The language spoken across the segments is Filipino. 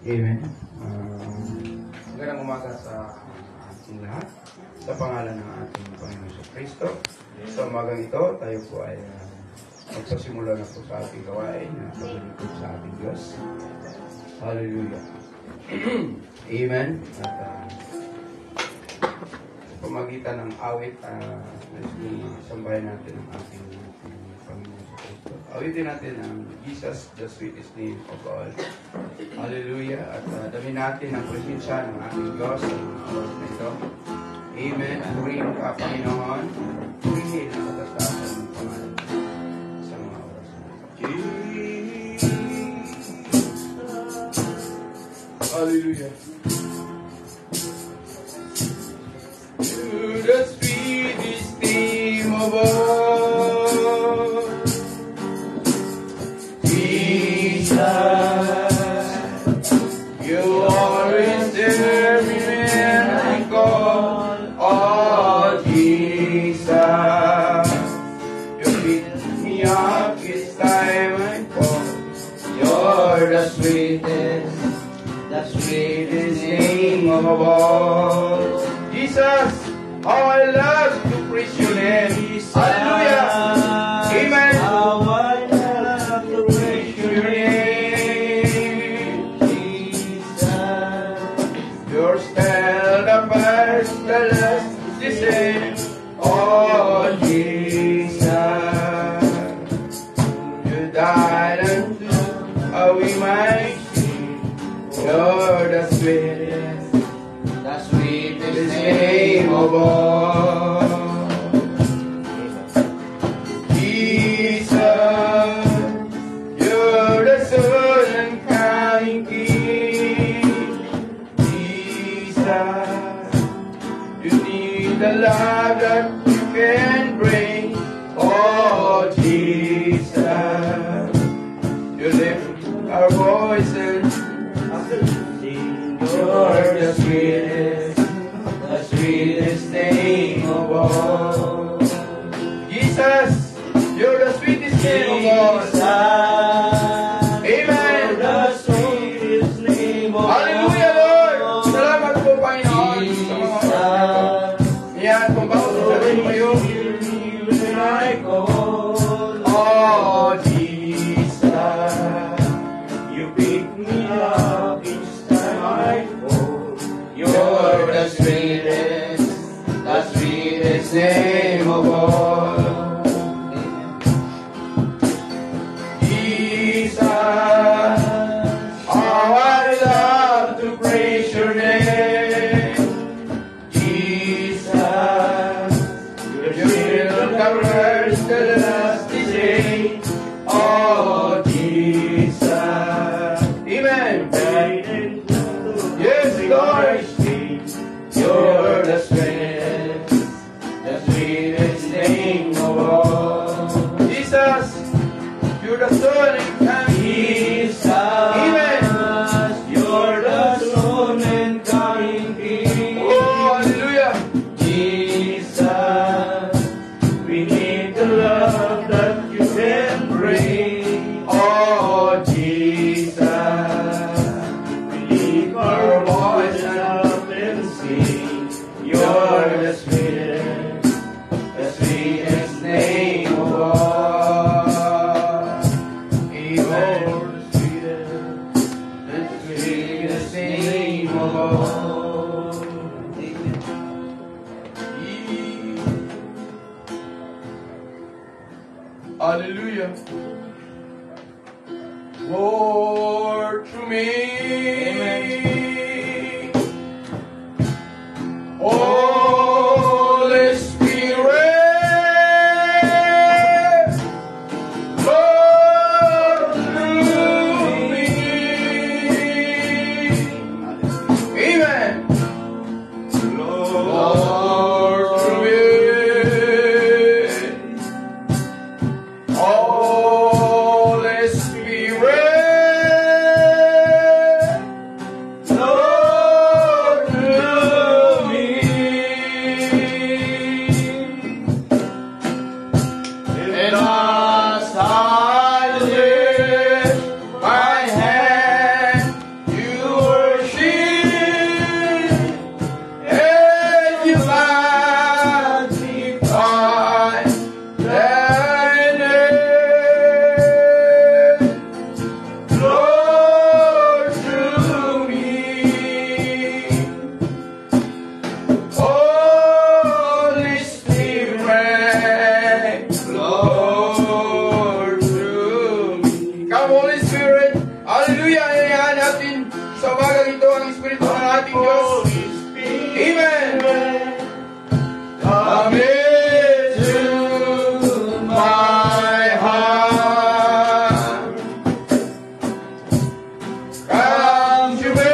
Amen. Magandang umaga sa ating lahat. Sa pangalan ng ating Panginoon sa Kristo. Sa umagang ito, tayo po ay magsasimula na po sa ating gawain na paglilingkod sa ating Diyos. Hallelujah. Amen. At pamagitan ng awit, sambahin natin ang ating Panginoon sa Kristo. Awitin natin ang Jesus, the sweetest name of all. Hallelujah. At dami natin ang presensya ng ating Diyos sa mga oras na ito. Amen. At purihin ka, Panginoon. Purihin ang katatasan ng pangalan sa mga oras na ito. Hallelujah. To the sweetest name of all, Jesus, you always hear me when I call. Oh, Jesus, you pick me up each time I fall. You're the sweetest name of all. Jesus, how I love to praise your name. Hallelujah. Amen. How I love to praise Your name. Jesus. You're still the first, the last, the same. Oh, Jesus. You died and we might see. You're the sweetest name of all. Jesus, you're the soul and kind King. Jesus, you need the love that you can bring. Oh, Jesus, you lift our voices. You're the sweetest name of all. Jesus, you're the sweetest name of all. Amen. The sweetest name of all. Hallelujah, Lord. Salamat po, Panginoon. Sa mga oras na ito. Yan, kung bakit sabihin mo yun. When I call, Oh, Jesus, you pick me up each time I fall. you're the sweetest name of all. Jesus, how I love to praise your name. Jesus, your will covers the last day. Oh, Jesus. Amen. Yes, Lord. You're the sweetest name of all. Jesus, you're the Son and King. Jesus, Amen. you're the Son and coming King. Oh, hallelujah. Jesus, we need the love that you can bring. Oh, Jesus. We lift our voice up and sing. You're the sweetest name of all. Amen. The sweetest name of all. Hallelujah. Lord, to me. Holy Spirit, Lord, through me. Amen. Lord, through me. Holy Spirit, Samahan natin sa umagang ito ang Espiritu ng ating Diyos. Amen! Come into my heart. Come to me,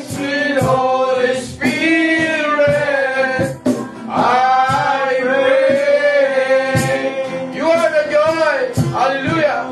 sweet Holy Spirit. I pray. You are the joy. Hallelujah.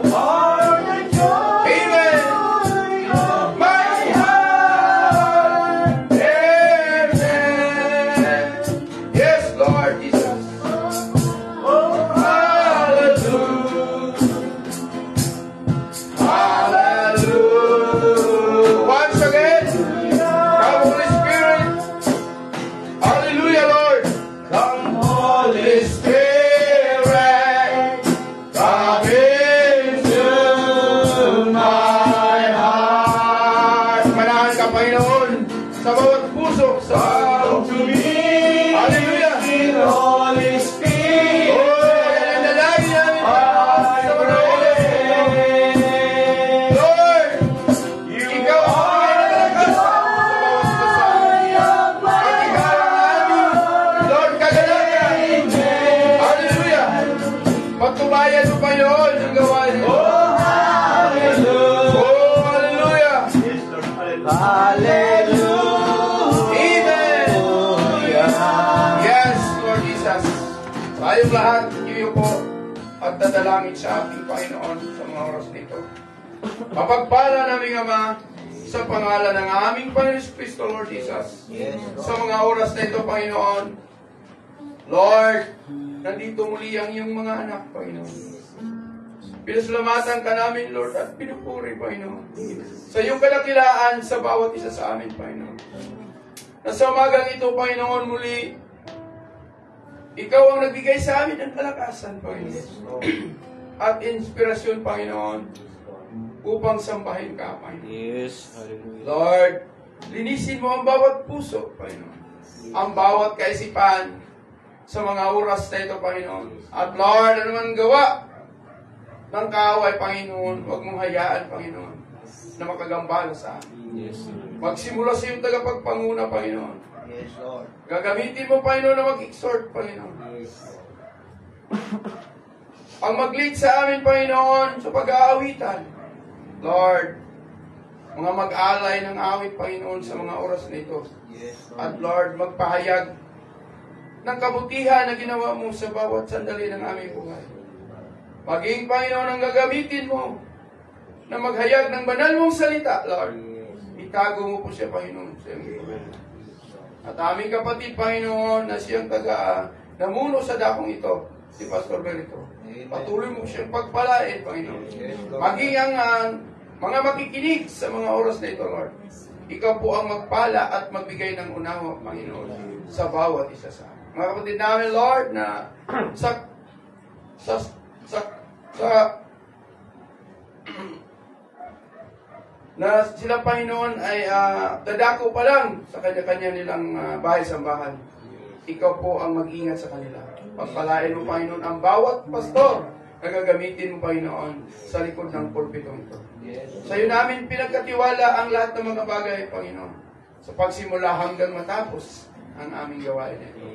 Pagtubayan mo pa yun yung gawain. Oh, hallelujah! Oh, hallelujah! Hallelujah! Amen! Yes, Lord Jesus. Tayong lahat, iyo po at dadalangin sa ating Panginoon sa mga oras nito. Mapagpala naming Ama sa pangalan ng aming Panginoon Kristo, Lord Jesus. Yes, Lord. Sa mga oras na ito, Panginoon, Lord, nandito muli ang iyong mga anak, Panginoon. Pinasalamatan ka namin, Lord, at pinupuri, Panginoon. Sa iyong kadakilaan sa bawat isa sa amin, Panginoon. Na sa umagang ito, Panginoon, muli, ikaw ang nagbigay sa amin ng kalakasan, Panginoon. At inspirasyon, Panginoon, upang sambahin ka, Panginoon. Yes, hallelujah. Lord, linisin mo ang bawat puso, Panginoon. Ang bawat kaisipan, sa mga oras na ito, Panginoon. At Lord, ano man gawa ng kaaway, Panginoon, huwag mong hayaan, Panginoon, na makagambala sa amin. Yes, Magsimula sa iyong tagapagpanguna, Panginoon. Yes, Lord. Gagamitin mo, Panginoon, na mag-exhort, Panginoon. Yes, Ang mag-lead sa amin, Panginoon, sa pag-aawitan. Lord, mga mag-alay ng awit, Panginoon, sa mga oras na ito. yes, Lord. At Lord, magpahayag ng kabutihan na ginawa mo sa bawat sandali ng aming buhay. Maging, Panginoon, ang gagamitin mo na maghayag ng banal mong salita, Lord. Itago mo po siya, Panginoon, sa iyong buhay. At aming kapatid, Panginoon, na siyang namuno sa dakong ito, si Pastor Berito. Patuloy mo siyang pagpalain, Panginoon. Maging ang mga makikinig sa mga oras na ito, Lord. Ikaw po ang magpala at magbigay ng unawa, Panginoon, sa bawat isa sa amin. Mga kapatid namin, Lord, na na sila, Panginoon, ay dadako pa lang sa kanya-kanya nilang bahay-sambahan. Ikaw po ang mag-ingat sa kanila. Pagpalain mo, Panginoon, ang bawat pastor na gagamitin mo, Panginoon, sa likod ng pulpitong ito. Sa iyo namin pinagkatiwala ang lahat ng mga bagay, Panginoon, sa pagsimula hanggang matapos ang aming gawain ito.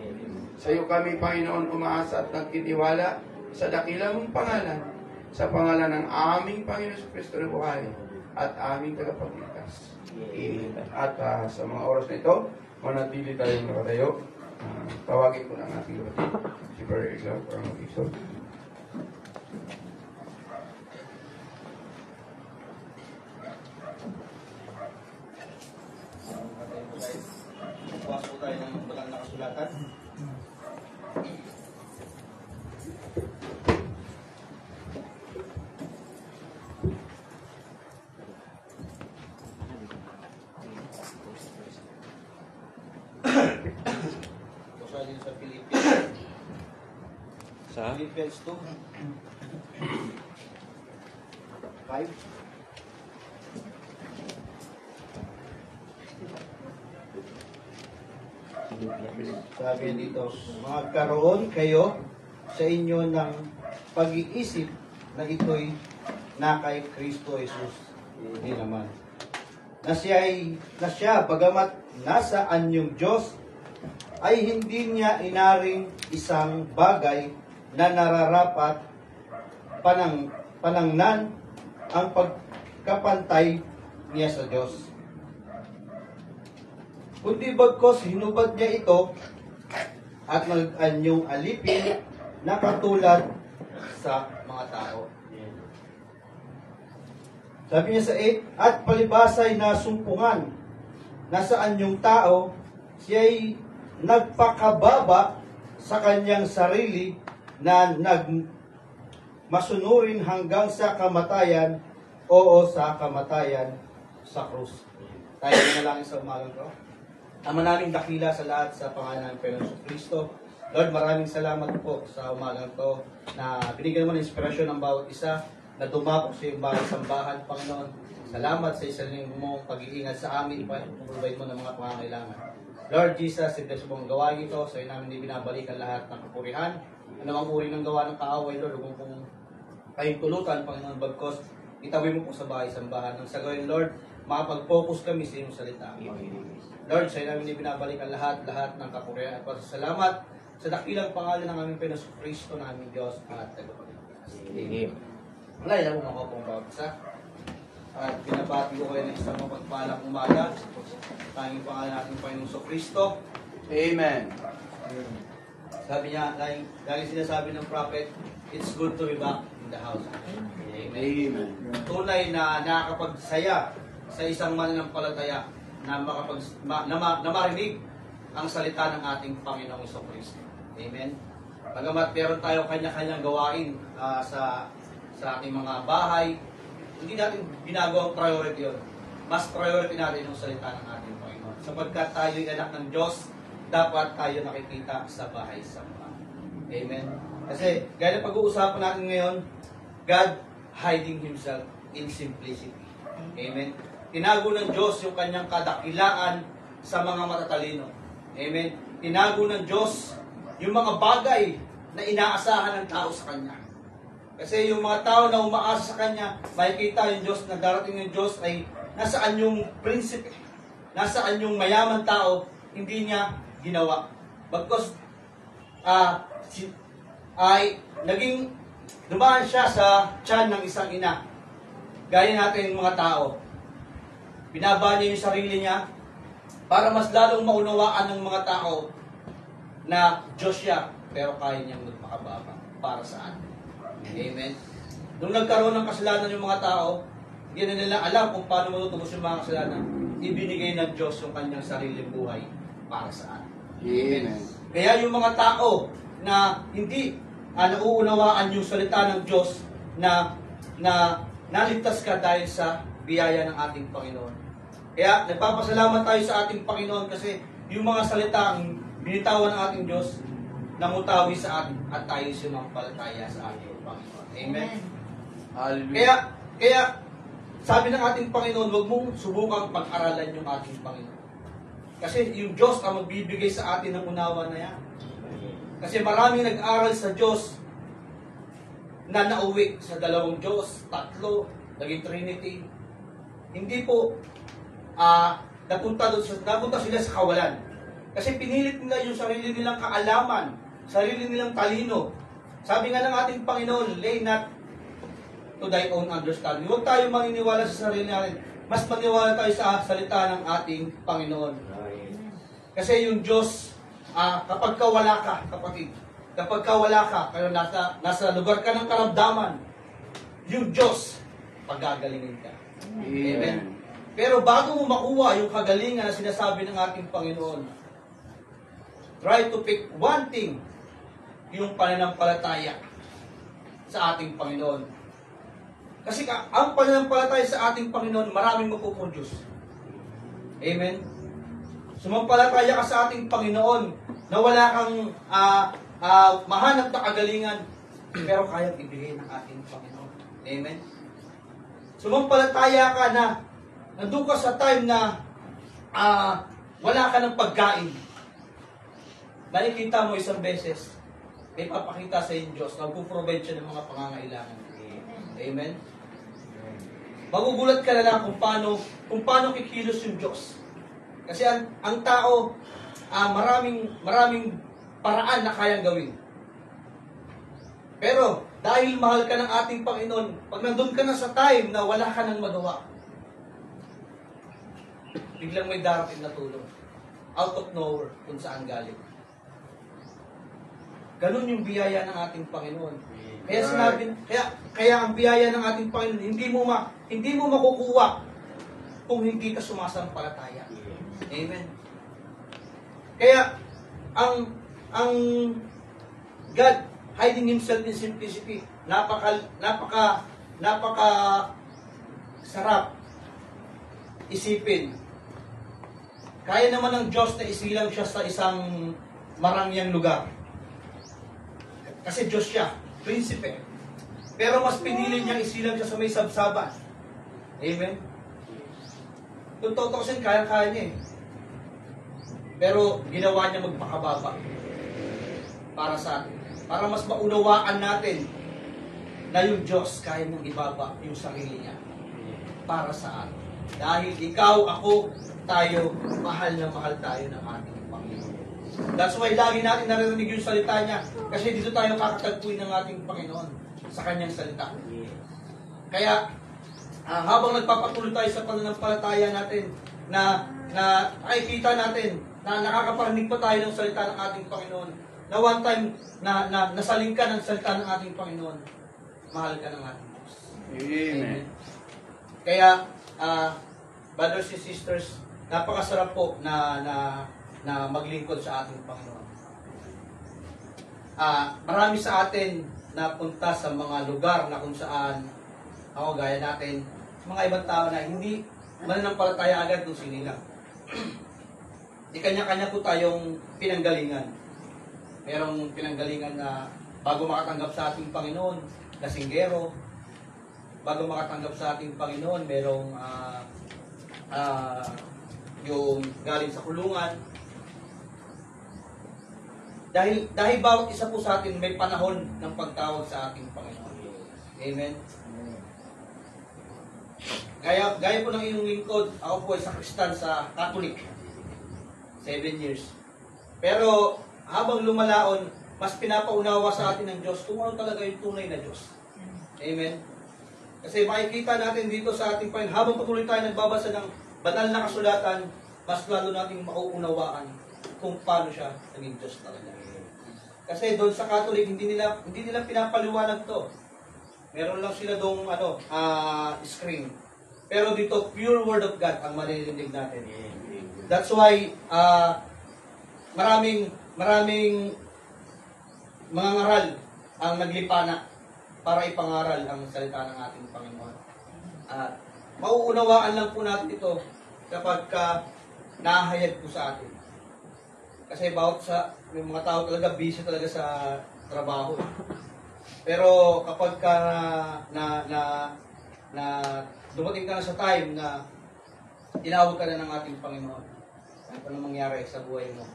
Sa iyo kami, Panginoon, umaasa at nagtitiwala sa dakila mong pangalan, sa pangalan ng aming Panginoon Kristo na buhay at aming tagapagligtas. Amen. At sa mga oras na ito, manatili tayong nakatayo. Tawagin ko ng ating kapatid, si Brother Iglaw, para mag-exhort. Bukas po tayo ng balang nakasulatan. Bukas din sa Philippines. Sa? Philippines 2. 5. Sabi dito, magkaroon kayo sa inyo ng pag-iisip na ito'y na kay Kristo Jesus. Hindi naman. Na siya, bagamat nasa anyong Diyos, ay hindi niya inaring isang bagay na nararapat panangnan ang pagkapantay niya sa Diyos. Kundi bagkos hinubad niya ito at nag-anyong alipin na katulad sa mga tao. Sabi niya sa 8, at palibasay na sumpungan na sa anyong tao, siya'y nagpakababa sa kanyang sarili na masunurin hanggang sa kamatayan, oo, sa kamatayan sa krus. Tayo na lang sa umagang ko. Ama naming dakila sa lahat sa pangalan ng Panginoon Kristo. Lord, maraming salamat po sa umagang to na binigyan mo ng inspirasyon ng bawat isa na dumapok sa iyong bahay sambahan, Panginoon. Salamat sa isa mong pag-iingat sa amin, provide mo ng mga pangangailangan. Lord Jesus, ibigay mong gawain ito, sa iyo namin ibinabalikan lahat ng kapurihan. Anumang uri ng gawa ng kaaway, Lord, huwag mong kayong tulutan, Panginoon, bagkos itawi mo po sa bahay sambahan. Nang sa gawin, Lord, makapag-focus kami sa iyong salita. Lord, sa iyo namin ibinabalikan lahat ng kapurihan at pasasalamat sa dakilang pangalan ng aming Panginoon Kristo na aming Diyos at tagapagligtas. Amen. Wala, ilang mo ako pong bawat isa. At binabati ko kayo ng isang mapagpalang umaga. Tanging pangalan natin Panginoon Kristo. Amen. Sabi niya, lagi sinasabi ng prophet, it's good to be back in the house. Amen. Amen. Tunay na nakakapagsaya sa isang mananampalataya na marinig ang salita ng ating Panginoong Kristo. Amen. Bagamat meron tayo kanya-kanyang gawain sa ating mga bahay, hindi natin ginagawang priority yun. Mas priority natin yung salita ng ating Panginoon. Sapagkat tayo'y anak ng Diyos, dapat tayo nakikita sa bahay sambahan. Amen. Kasi, gaya ng pag-uusapan natin ngayon, God hiding Himself in simplicity. Amen. Tinago ng Diyos yung kanyang kadakilaan sa mga matatalino. Amen. Tinago ng Diyos yung mga bagay na inaasahan ng tao sa Kanya. Kasi yung mga tao na umaasa sa Kanya, makikita yung Diyos na darating yung Diyos ay nasaan yung prinsipe, nasaan yung mayaman tao, hindi niya ginawa. Bagkos ay naging dumaan siya sa tiyan ng isang ina. Gaya natin yung mga tao. Binaba niya yung sarili niya para mas lalong maunawaan ng mga tao na Diyos siya, pero kaya niyang magpakababa. Para saan? Amen. Nung nagkaroon ng kasalanan yung mga tao, hindi na nila alam kung paano matutubos yung mga kasalanan. Ibinigay ng Diyos yung kanyang sariling buhay. Para saan? Amen. Kaya yung mga tao na hindi nauunawaan yung salita ng Diyos na naligtas ka dahil sa biyaya ng ating Panginoon. Kaya nagpapasalamat tayo sa ating Panginoon kasi yung mga salitang binitawan ng ating Diyos namutawi sa atin at tayo sumampalataya sa ating Panginoon. Amen. Hallelujah. Kaya sabi ng ating Panginoon, huwag mong subukang pag-aralan yung ating Panginoon. Kasi yung Diyos ang magbibigay sa atin ng unawa na yan. Kasi maraming nag-aral sa Diyos na nauwi sa dalawang Diyos, tatlo, naging Trinity. Hindi po napunta sila sa kawalan. Kasi pinilit nila yung sarili nilang kaalaman, sarili nilang talino. Sabi nga ng ating Panginoon, lay not to thy own understanding. Huwag tayo maniniwala sa sarili natin. Mas maniwala tayo sa salita ng ating Panginoon. Kasi yung Diyos, kapag ka wala ka, kapatid, kapag ka wala ka, kaya nasa lugar ka ng karamdaman, yung Diyos, pagagalingin ka. Amen. Pero bago mo makuha yung kagalingan na sinasabi ng ating Panginoon, try to pick one thing, yung pananampalataya sa ating Panginoon. Kasi ang pananampalataya sa ating Panginoon, maraming mapuproduce. Amen? Sumampalataya ka sa ating Panginoon na wala kang mahanap na kagalingan, pero kayang ibigay ng ating Panginoon. Amen? Sumampalataya ka na nandun ka sa time na wala ka ng pagkain. Nakikita mo isang beses, may papakita sa iyong Diyos na magpuprovide siya ng mga pangangailangan. Amen? magugulat ka na lang kung paano kikilos yung Diyos. Kasi ang tao, maraming paraan na kayang gawin. Pero, dahil mahal ka ng ating Panginoon, pag nandun ka na sa time na wala ka nang magawa, biglang may darating na tulong. Out of nowhere, kung saan galing. Ganun yung biyaya ng ating Panginoon. Kaya kaya ang biyaya ng ating Panginoon, hindi mo makukuha kung hindi ka sumasampalataya. Amen. Kaya ang God hiding himself in simplicity, napaka sarap isipin. Kaya naman ng Diyos na isilang siya sa isang marangyang lugar. Kasi Diyos siya, prinsipe. Pero mas pinili niya isilang siya sa may sabsaban. Amen? Kung tutusin, kaya-kaya niya eh. Pero ginawa niya magpakababa para sa atin. Para mas maunawaan natin na yung Diyos kaya niyang ibaba yung sarili niya para sa atin. Dahil ikaw, ako, tayo, mahal na mahal tayo ng ating Panginoon. That's why lagi natin naririnig yung salita niya. Kasi dito tayo kakatagpuin ng ating Panginoon sa kanyang salita. Kaya, habang nagpapatuloy tayo sa pananampalataya natin, na nakikita natin na nakakaparinig pa tayo ng salita ng ating Panginoon, na one time na nasaling ka ng salita ng ating Panginoon, mahal ka ng ating Diyos. Amen. Kaya, brothers and sisters, napakasarap po na maglingkod sa ating Panginoon. Marami sa atin na punta sa mga lugar na kung saan ako gaya natin, mga ibang tao na hindi mananampalataya agad kung sinilang. Di kanya-kanya po tayong pinanggalingan. Merong pinanggalingan na bago makatanggap sa ating Panginoon, lasinggero. Bago makatanggap sa ating Panginoon, merong yung galing sa kulungan. Dahil bawat isa po sa atin may panahon ng pagtawag sa ating Panginoon. Amen. Gaya po ng inyong lingkod, ako po ay sakristan sa Catholic. 7 years. Pero habang lumalaon, mas pinapaunawa sa atin ng Diyos kung ano talaga yung tunay na Diyos. Amen. Kasi makikita natin dito sa ating Panginoon, habang patuloy tayo nagbabasa ng banal na kasulatan, mas lalo nating mauunawaan kung paano siya naging Diyos talaga. Kasi doon sa Catholic, hindi nila pinapaliwanag to. Meron lang sila doong screen. Pero dito, pure Word of God ang maririnig natin. That's why, maraming mga ngaral ang naglipana para ipangaral ang salita ng ating Panginoon. Mauunawaan lang po natin ito kapag nahayag po sa atin. Kasi may mga tao talaga busy talaga sa trabaho. Pero kapag dumating ka na sa time na tinawag ka na ng ating Panginoon, ano pa mangyari sa buhay mo,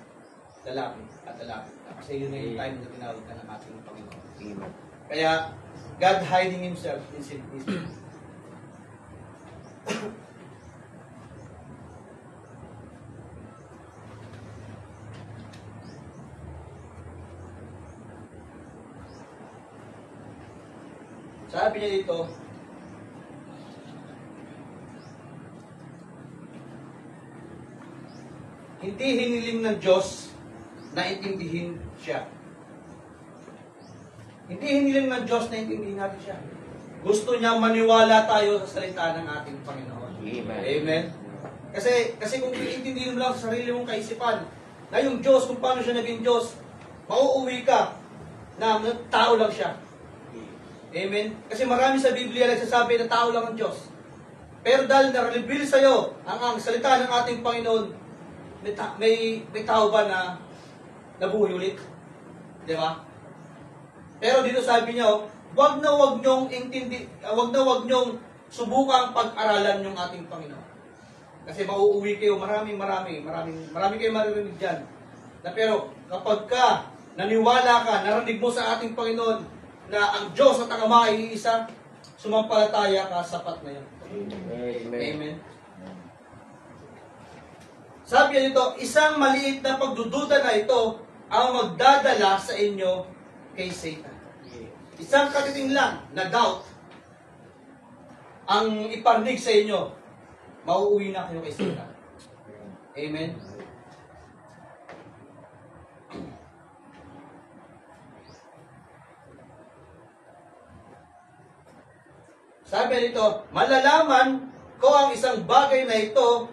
lalapit at lalapit ka. Kasi yun na yung time na tinawag ka ng ating Panginoon. Kaya, God hiding Himself in simplicity. Sabi niya dito, hindi hiniling ng Diyos na intindihin siya. Hindi hiniling ng Diyos na intindihin natin siya. Gusto niya maniwala tayo sa salita ng ating Panginoon. Amen. Amen. Kasi kung iintindihin mo lang sa sarili mong kaisipan na yung Diyos, kung paano siya naging Diyos, mauuwi ka na tao lang siya. Amen? Kasi marami sa Biblia nagsasabi na tao lang ang Diyos. Pero dahil na-reveal sa'yo ang salita ng ating Panginoon, may tao ba na nabuhay ulit? Di ba? Pero dito sabi niya, wag na wag nyong subukang pag-aralan yung ating Panginoon. Kasi mauuwi kayo, marami kayo maririnig dyan. Pero kapag ka naniwala ka, narinig mo sa ating Panginoon na ang Diyos at ang Ama ay iisa, sumampalataya ka, sapat na yun. Amen. Sabi nito, isang maliit na pagdududa na ito ang magdadala sa inyo kay Satan. Isang katiting lang na doubt ang iparnig sa inyo, mauuwi na kayo kay Satan. Amen. Sabi nito, malalaman ko ang isang bagay na ito,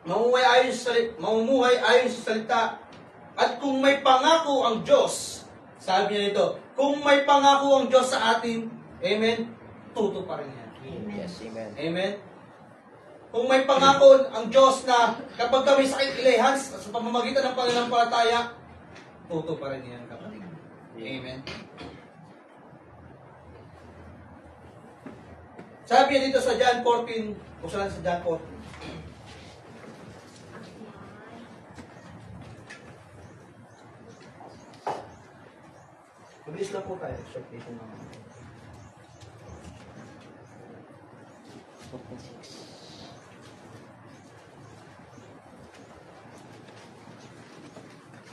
mamumuhay ayon sa salita, at kung may pangako ang Diyos, sabi niya nito, kung may pangako ang Diyos sa atin, amen, tuto pa rin yan. Yes, amen. Amen. Kung may pangako ang Diyos na kapag kami sakit ilehans sa pamamagitan ng pananampalataya, tuto pa rin yan, kapatid. Amen. Sabi dito sa John 14, buksan sa John 14. Mabilis lang po tayo. Short dito naman.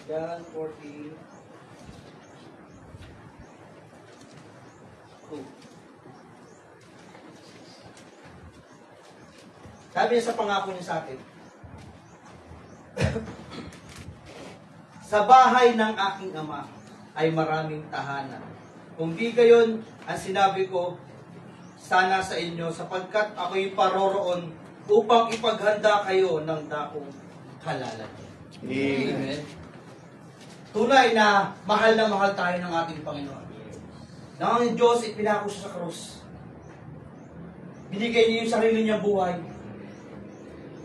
John 14. Sabi niya sa pangako niya sa atin, sa bahay ng aking ama ay maraming tahanan. Kung di gayon, ang sinabi ko, sana sa inyo, sapagkat ako'y paroroon upang ipaghanda kayo ng dakong halalan. Amen. Tunay na mahal tayo ng ating Panginoon. Nang ang Diyos ipinako siya sa krus. Binigay niya yung sarili niyang buhay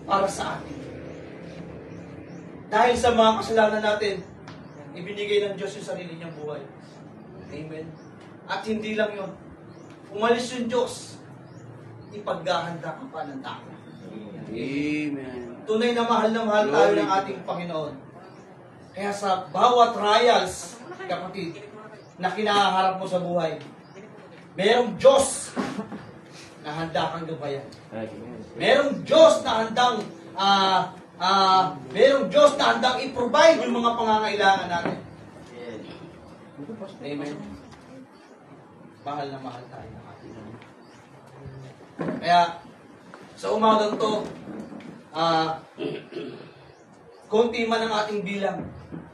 para sa atin. Dahil sa mga kasalanan natin, ibinigay ng Diyos yung sarili niyang buhay. Amen. At hindi lang yun. Umalis yung Diyos, ipaghahanda ka pa ng tao. Amen. Tunay na mahal tayo ng ating Panginoon. Kaya sa bawat trials, kapatid, na kinaharap mo sa buhay, merong Diyos na handa kang gabayan. Merong Diyos na handang i-provide yung mga pangangailangan natin. Amen. Mahal na mahal tayo ng ating Panginoon. Kaya, sa umagang to, konti man ang ating bilang.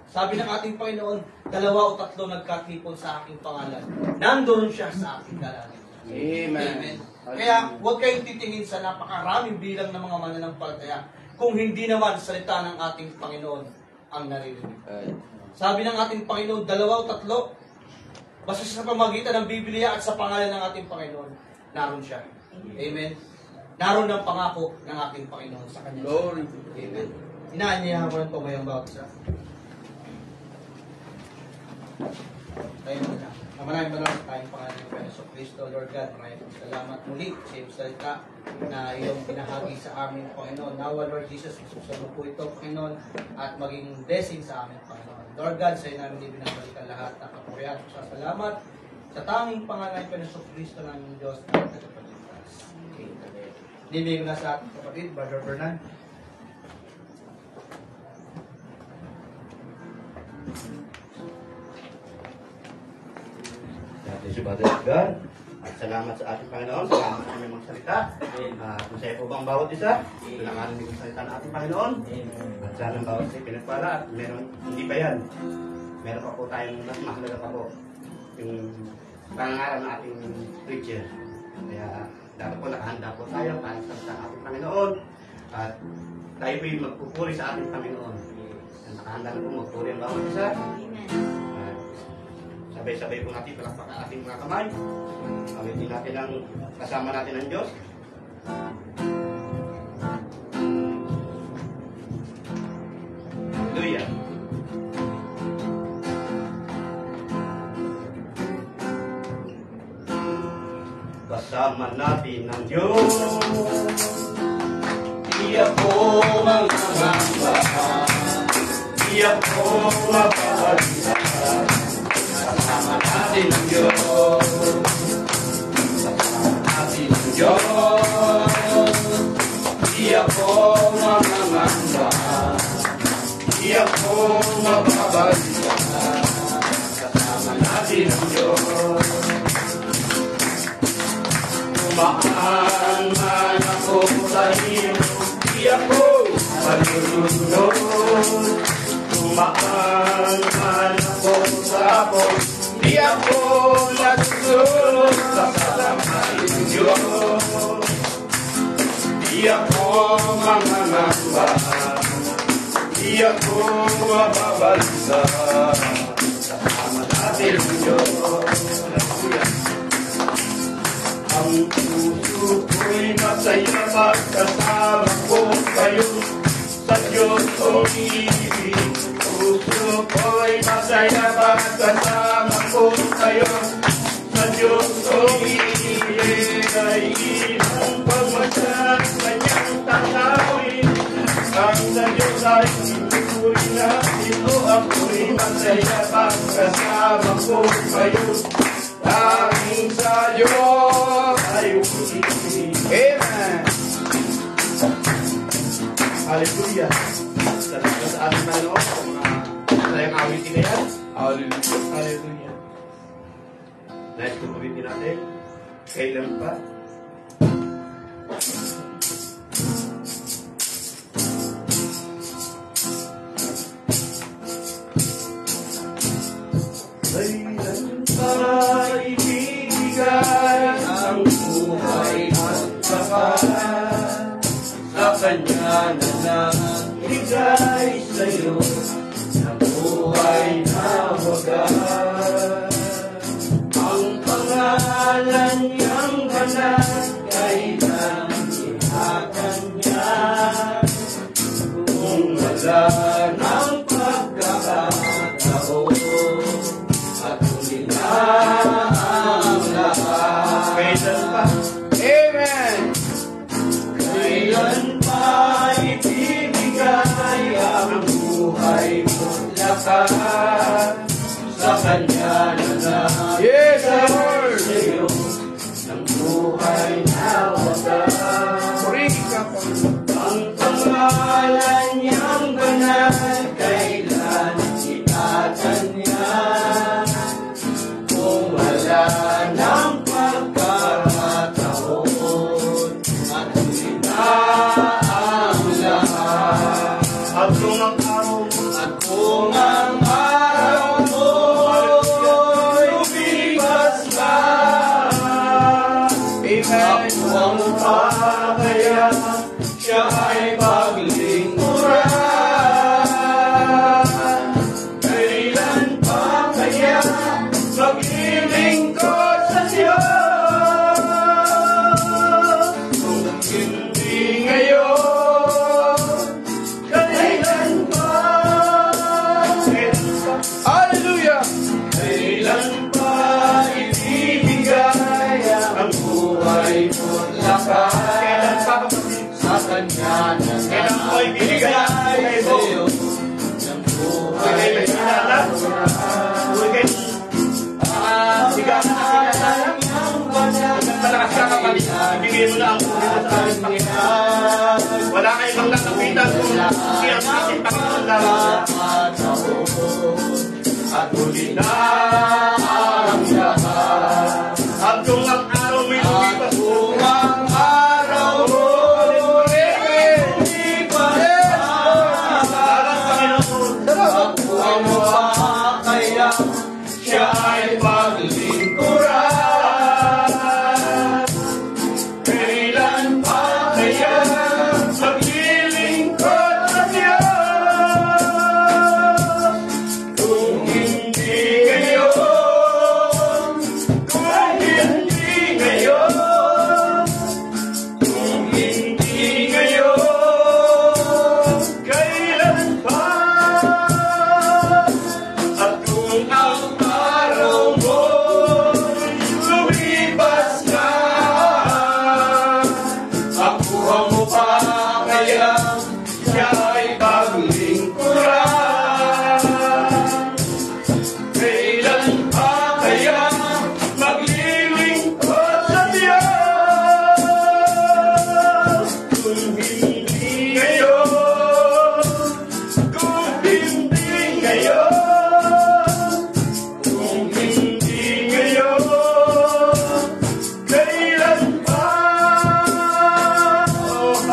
Sabi ng ating Panginoon, 2 o 3 nagkatipon sa aking pangalan. Nandoon siya sa aking dalangin. Amen. Kaya huwag kayong titingin sa napakaraming bilang ng mga mananampalataya kung hindi naman salita ng ating Panginoon ang naririnig. Sabi ng ating Panginoon, 2 o 3, basta sa pamagitan ng Biblia at sa pangalan ng ating Panginoon, naroon siya. Amen. Naroon ang pangako ng ating Panginoon sa kanya. Glory. Amen. Inaanyayahan ko ng tumayang bawat isa. Tayo na lang. Maraming tayong pangalan ng Panginoon Kristo, Lord God. Maraming salamat muli sa iyong salita na iyong pinahagi sa amin, Panginoon. Nawa, Lord Jesus, masusunod mo po ito, Panginoon, at maging blessing sa amin, Panginoon. Lord God, sa iyo namin ibinabalikan lahat ng kapurihan. Sa salamat sa tanging pangalan ng Panginoon Kristo namin Diyos at tagapagligtas. Nimig na sa ating kapatid, Brother Fernan. Si Brother Edgar, at salamat sa ating Panginoon, salamat sa aming magsalita. Kung sa'yo po ba ang bawat isa, pinakanan yung salita ng ating Panginoon. At sana ang bawat isa pinagpala at meron, hindi pa yan. Meron pa po tayong mas mahalaga pa po yung pangangaral ng ating preacher. Kaya dapat po nakahanda po tayo para sa salita ng ating Panginoon. At tayo po yung magpupuri sa ating Panginoon. Nakahanda na po magpuri ang bawat isa. Sabay-sabay po natin palakpak ang ating mga kamay. Awitin natin ang kasama natin ang Diyos. Hallelujah. Kasama natin ang Diyos. Iyak po mga mambahan. Iyak po mapapalitan. Kasama natin ang Diyos. Diyos. Di ako mangangamba, di ako mababalisa, kasama natin ang Diyos. Tumaan man ako sa iyo, di ako malulunod. Tumaan man ako sa hapon, di ako nasusunod, kasama natin ang Diyos. Di ako mangangamba, di ako mababalisa, kasama natin ang Diyos. Ang puso ko'y masaya pagkasama ko kayo sa Diyos o ibig. Puso ko'y masaya pagkasama ko kayo sa Diyos o ibig. Ay ilang pagmasya kanyang tanawin, ang sa Diyos ay pinuri na ito. Ako'y masaya pagkasama ko kayo. Tanging sa Diyos ay umiibig. Amen. Hallelujah. Salamat sa ating Panginoon sa mga sayang awitin na yan. Hallelujah. Hallelujah. Next to awitin natin. Kailan pa? Kailan pa ibigay ang buhay at kapal sa Kanya na nagbigay sa'yo ng buhay na wagas. Ang pangalan niyang banal kailan ihagan niya, kung wala ng pagkakataon at huli na ang lahat. Kailan pa? Amen. Kailan pa ibibigay ang buhay mo't lakas sa Kanya na Yes, Lord. sa'yo ng buhay na wagas. Purihin ka po. Ang pangalan niyang banal kailan itatag niya, kung wala ng pagkakataon at huli na ang lahat. At kung ang araw mo, at kung ang araw mo'y lumipas na, Amen. ang pakaya siya ay paglingkuran. Kailan pa kaya maglilingkod sa Diyos? Kung hindi ngayon, kailan pa? Hallelujah. Kailan pa ibibigay ang buhay mo't lakas? Kailan pa sa Kanya na nagbigay sa'yo ng buhay na wagas? Siga na ang banal malakas ka kapatid, ibigay mo na ang buhay mo sa Kanya. Wala kang ibang nakapitan kung siyang ating Panginoon lang. At huli na ang lahat. At kung ang araw mo'y lumipas, kung ang araw mo'y lumipas na, parang Panginoon, makuha mo pa kaya siya ay paglingkuran. Kailan pa kaya maglilingkod sa Diyos? Kung hindi ngayon, kung hindi ngayon, kung hindi ngayon, kailan pa? At kung ang araw mo'y lumipas na, makuha mo pa kaya siya ay paglingkuran. Kailan pa kaya maglilingkod sa Diyos?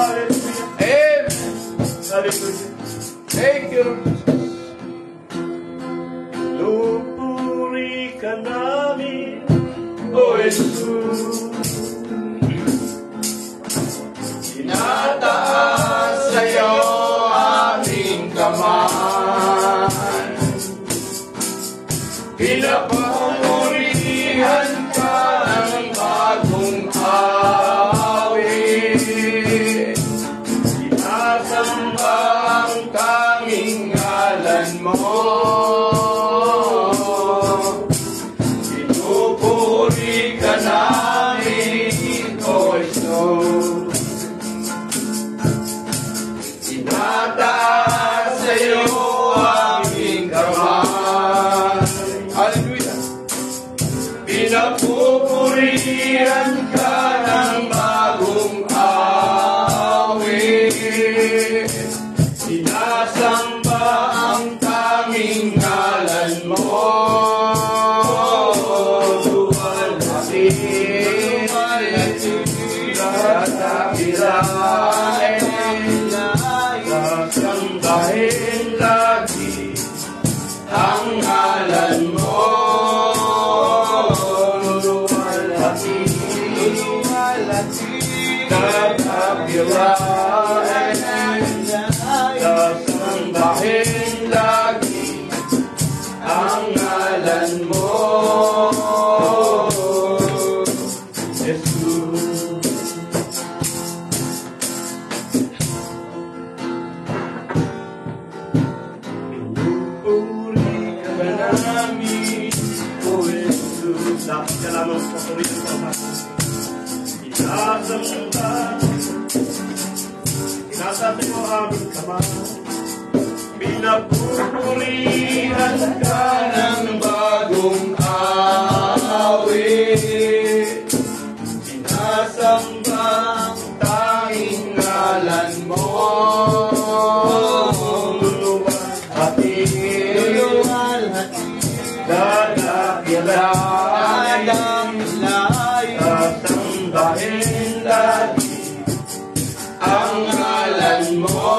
Hallelujah. Amen. Hallelujah. Thank you, Lord. Lupuri ka namin, O Jesus. Tinataas sa'yo aming kamay. Pinapupurihan ka ng bagong awit. Sinasamba ang tanging ngalan mo. Pinupuri ka namin, O Jesus. Tinataas sa'yo aming kamay. Hallelujah. Pinapupurihan ka ng bagong awit. Sinasamba ang tanging ngalan mo. Luwalhati, latapirain, sasambahin lagi ang ngalan mo. Luwalhati, latapirain, sasambahin lagi ang ngalan mo. Jesus. Pinupuri ka namin, O Jesus. Dapat ka lamang sa purihan sa mga. Sinasamba mo aming kamay. Pinapupurihan ka ng bagong awit. Sinasamba ang tanging ngalan mo. Luluwalhati, dadakilain, sasambahin lagi ang ngalan mo.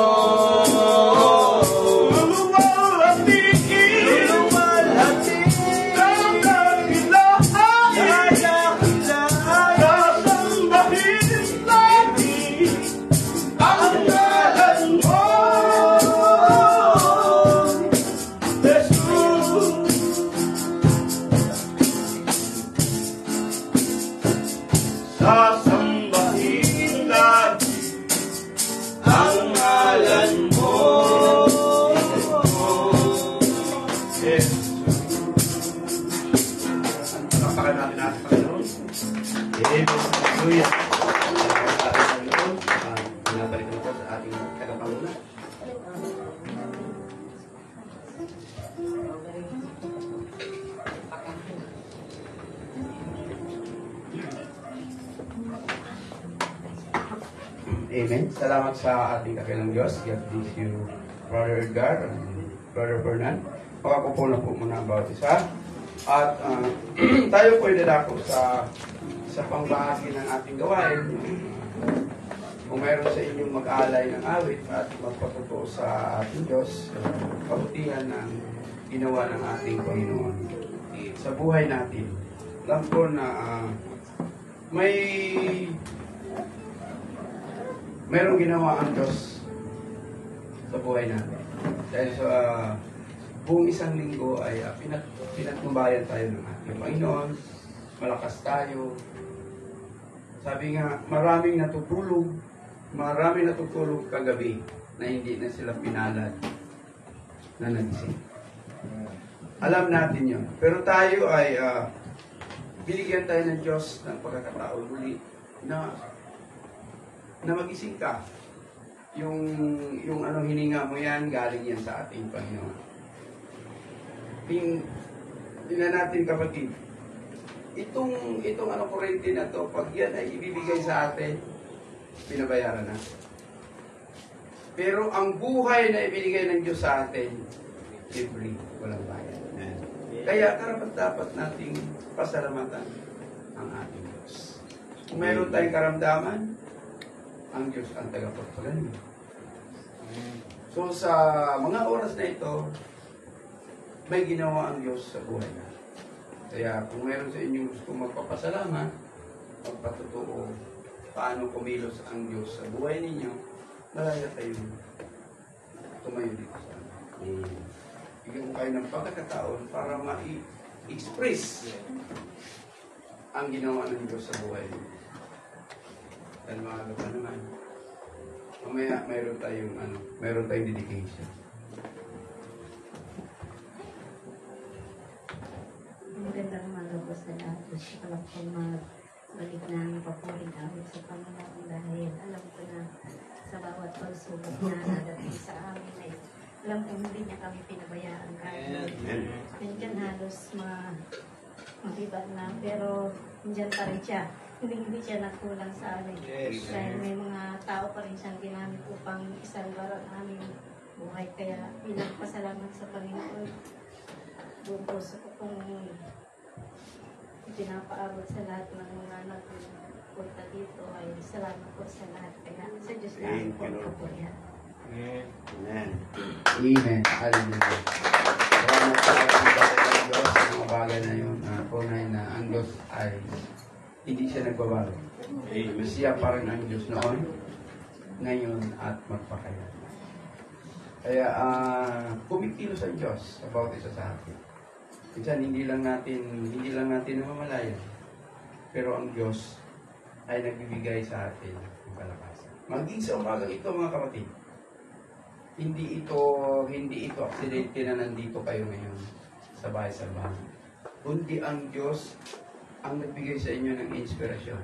Sasambahin lagi Ang ngalan mo. Yes. Palapakan natin natin, Panginoon. Amen. Hallelujah. Pinabalik na po sa ating tagapanguna. Amen. Salamat sa ating kakilang Diyos. God bless you, Brother Edgar and Brother Fernan. Makakupo na po muna ang bawat isa. At tayo po ay dadako sa pangbahagi ng ating gawain. Kung mayroon sa inyong mag-alay ng awit at magpatuto sa ating Diyos, kabutihan ng ginawa ng ating Panginoon sa buhay natin. Alam ko na mayroong ginawa ang Diyos sa buhay natin. Dahil sa buong isang linggo ay pinatnubayan tayo ng ating Panginoon. Malakas tayo. Sabi nga, maraming natutulog kagabi na hindi na sila pinalad na nagising. Alam natin yun. Pero tayo ay binigyan tayo ng Diyos ng pagkakataon muli na magising ka. Yung hininga mo yan, galing yan sa ating Panginoon. Tingnan natin, kapatid. Itong kurente na to, pag yan ay ibibigay sa atin, binabayaran na. Pero ang buhay na ibinigay ng Diyos sa atin, libre, walang bayad. Kaya karapat-dapat nating pasalamatan ang ating Diyos. Kung mayroon tayong karamdaman, ang Diyos ang tagapagpagaling. So sa mga oras na ito, may ginawa ang Diyos sa buhay na. Kaya kung meron sa inyong gusto magpapasalamat, magpatutuo, paano kumilos ang Diyos sa buhay ninyo, malaya kayong tumayo dito sa amin. Bigyan ko kayo ng pagkakataon para ma-express ang ginawa ng Diyos sa buhay ninyo. Dahil mahalo pa naman. Mamaya mayroon tayong dedication. Magandang umaga po sa lahat. Gusto ko lang po magbalik ng papuling awit sa Panginoon dahil alam ko na sa bawat pagsubok na nadating sa amin ay alam ko hindi niya kami pinabayaan kahit minsan halos mabiba na pero nandiyan pa rin siya. Hindi siya nagkulang sa amin. Dahil may mga tao pa rin siyang ginamit upang isalbar ang aming buhay. Kaya bilang pasalamat sa Panginoon, buong puso ko kung pinapaabot sa lahat ng mga nagpunta dito ay salamat po sa lahat. Kaya sa Diyos lang po yan. Amen. Amen. Hallelujah. Salamat sa Diyos sa mga bagay na yun. Tunay na ang Diyos ay hindi siya nagbabago. Siya pa rin ang Diyos noon, ngayon, at magpakaya. Kaya, kumikilos ang Diyos sa bawat isa sa atin. Minsan, hindi lang natin namamalayan. Pero ang Diyos ay nagbibigay sa atin ng kalakasan. Maging sa umaga ito, mga kapatid, hindi ito aksidente na nandito kayo ngayon sa bahay-sambahan. Kundi ang Diyos ang nagbigay sa inyo ng inspirasyon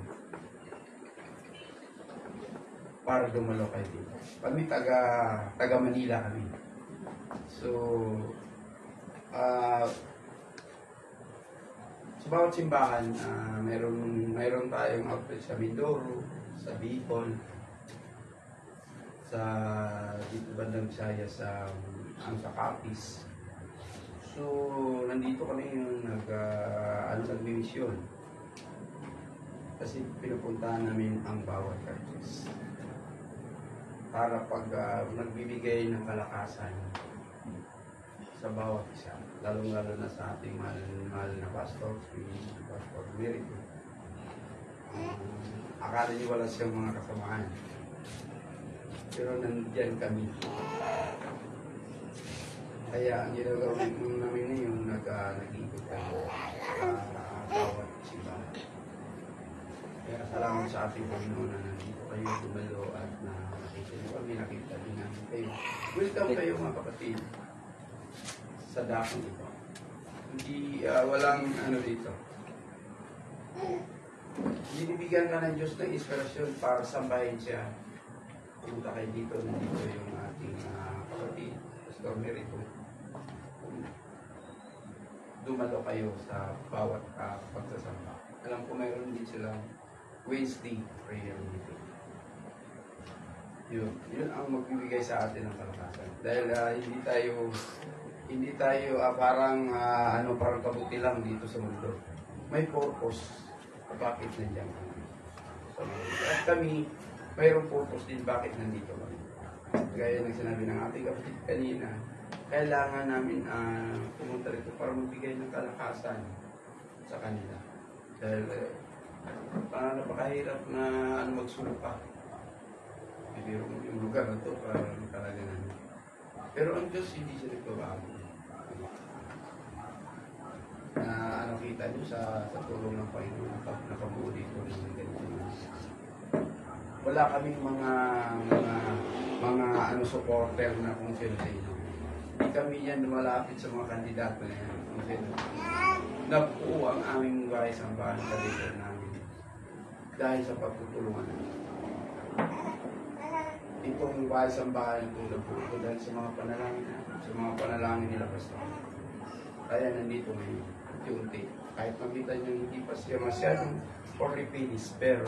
para dumalo kayo dito. Kami taga Manila kami. So, sa bawat simbahan, mayroon tayong outreach sa Mindoro, sa Bicol, sa dito bandang Visayas, sa Capiz. So, nandito kami yung nagmimisyon. Kasi pinupuntahan namin ang bawat churches. Para pag nagbibigay ng kalakasan sa bawat isa. Lalong-lalo na sa ating mahal na pastor, si Pastor Miracle. Akala niyo wala siyang mga kasamaan. Pero nandiyan kami. Kaya ang ginagawa namin ngayon, nag-ikot kami sa bawat simbahan. Kaya salamat sa ating Panginoon na nandito kayo dumalo at nakita niyo kami, nakita din namin kayo. Welcome kayo mga kapatid sa dakong ito. Hindi, walang dito. Binibigyan ka ng Diyos ng inspirasyon para sambahin siya. Punta kayo dito, nandito yung ating kapatid, Pastor Miracle. Dumalo kayo sa bawat pagsasamba. Alam ko mayroon din silang Wednesday prayer meeting. Yun ang magbibigay sa atin ng kalakasan. Dahil hindi tayo parang kabuti lang dito sa mundo. May purpose bakit nandiyan kami. At kami, mayroong purpose din bakit nandito kami. Gaya ng sinabi ng ating kapatid kanina, kailangan namin pumunta rito para magbigay ng kalakasan sa kanila. Dahil napakahirap na magsuka. Bibiro mo yung lugar na ito para talaga namin. Pero ang Diyos hindi siya nagbabago. Kita nyo sa tulong ng Panginoon nakabuo dito ng ganito. Wala kaming mga supporter na kung sino-sino. Hindi kami yan lumalapit sa mga kandidato na yan kung sino. Nabuo ang aming bahay sambahan sa leader namin dahil sa pagtutulungan namin. Itong bahay sambahan ito nabuo dahil sa mga panalangin nila Pastor. Kaya nandito ngayon, unti-unti. Kahit makita nyo hindi pa siya masyadong finish, pero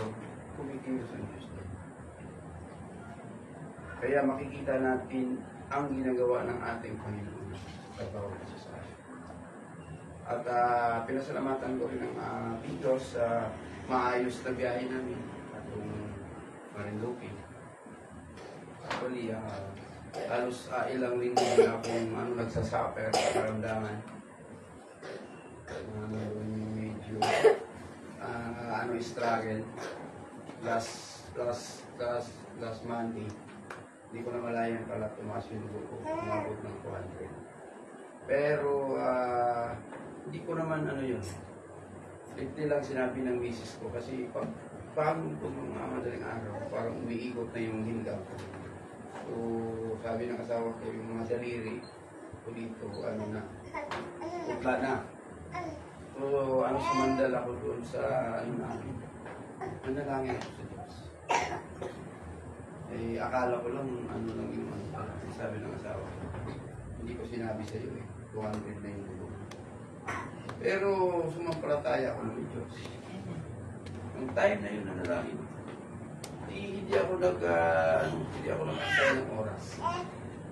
kumikilos ang Diyos. Kaya makikita natin ang ginagawa ng ating Panginoon sa bawat isa sa atin. At pinasalamatan ko rin ang Diyos sa maayos na biyahe namin atong Marinduque. Actually, halos ilang linggo na akong nagsasuffer sa karamdaman. Medyo struggle. Last Monday, hindi ko na malayan pala tumaas yung dugo ko, umabot ng 200. Pero, hindi ko naman yun. Ito lang sinabi ng misis ko kasi pag mga madaling araw, parang umiikot na yung hinga ko. So, sabi ng asawa ko, yung mga daliri ko dito, utla na. So, sumandal ako doon sa namin. Manalangin ako sa Diyos. Akala ko lang, lang yung sabi ng asawa ko. Hindi ko sinabi sa iyo 200 na yung dugo. Pero sumampalataya ako ng Diyos. Ang time na yun, nanalangin. Hindi ako nag-asay ng oras.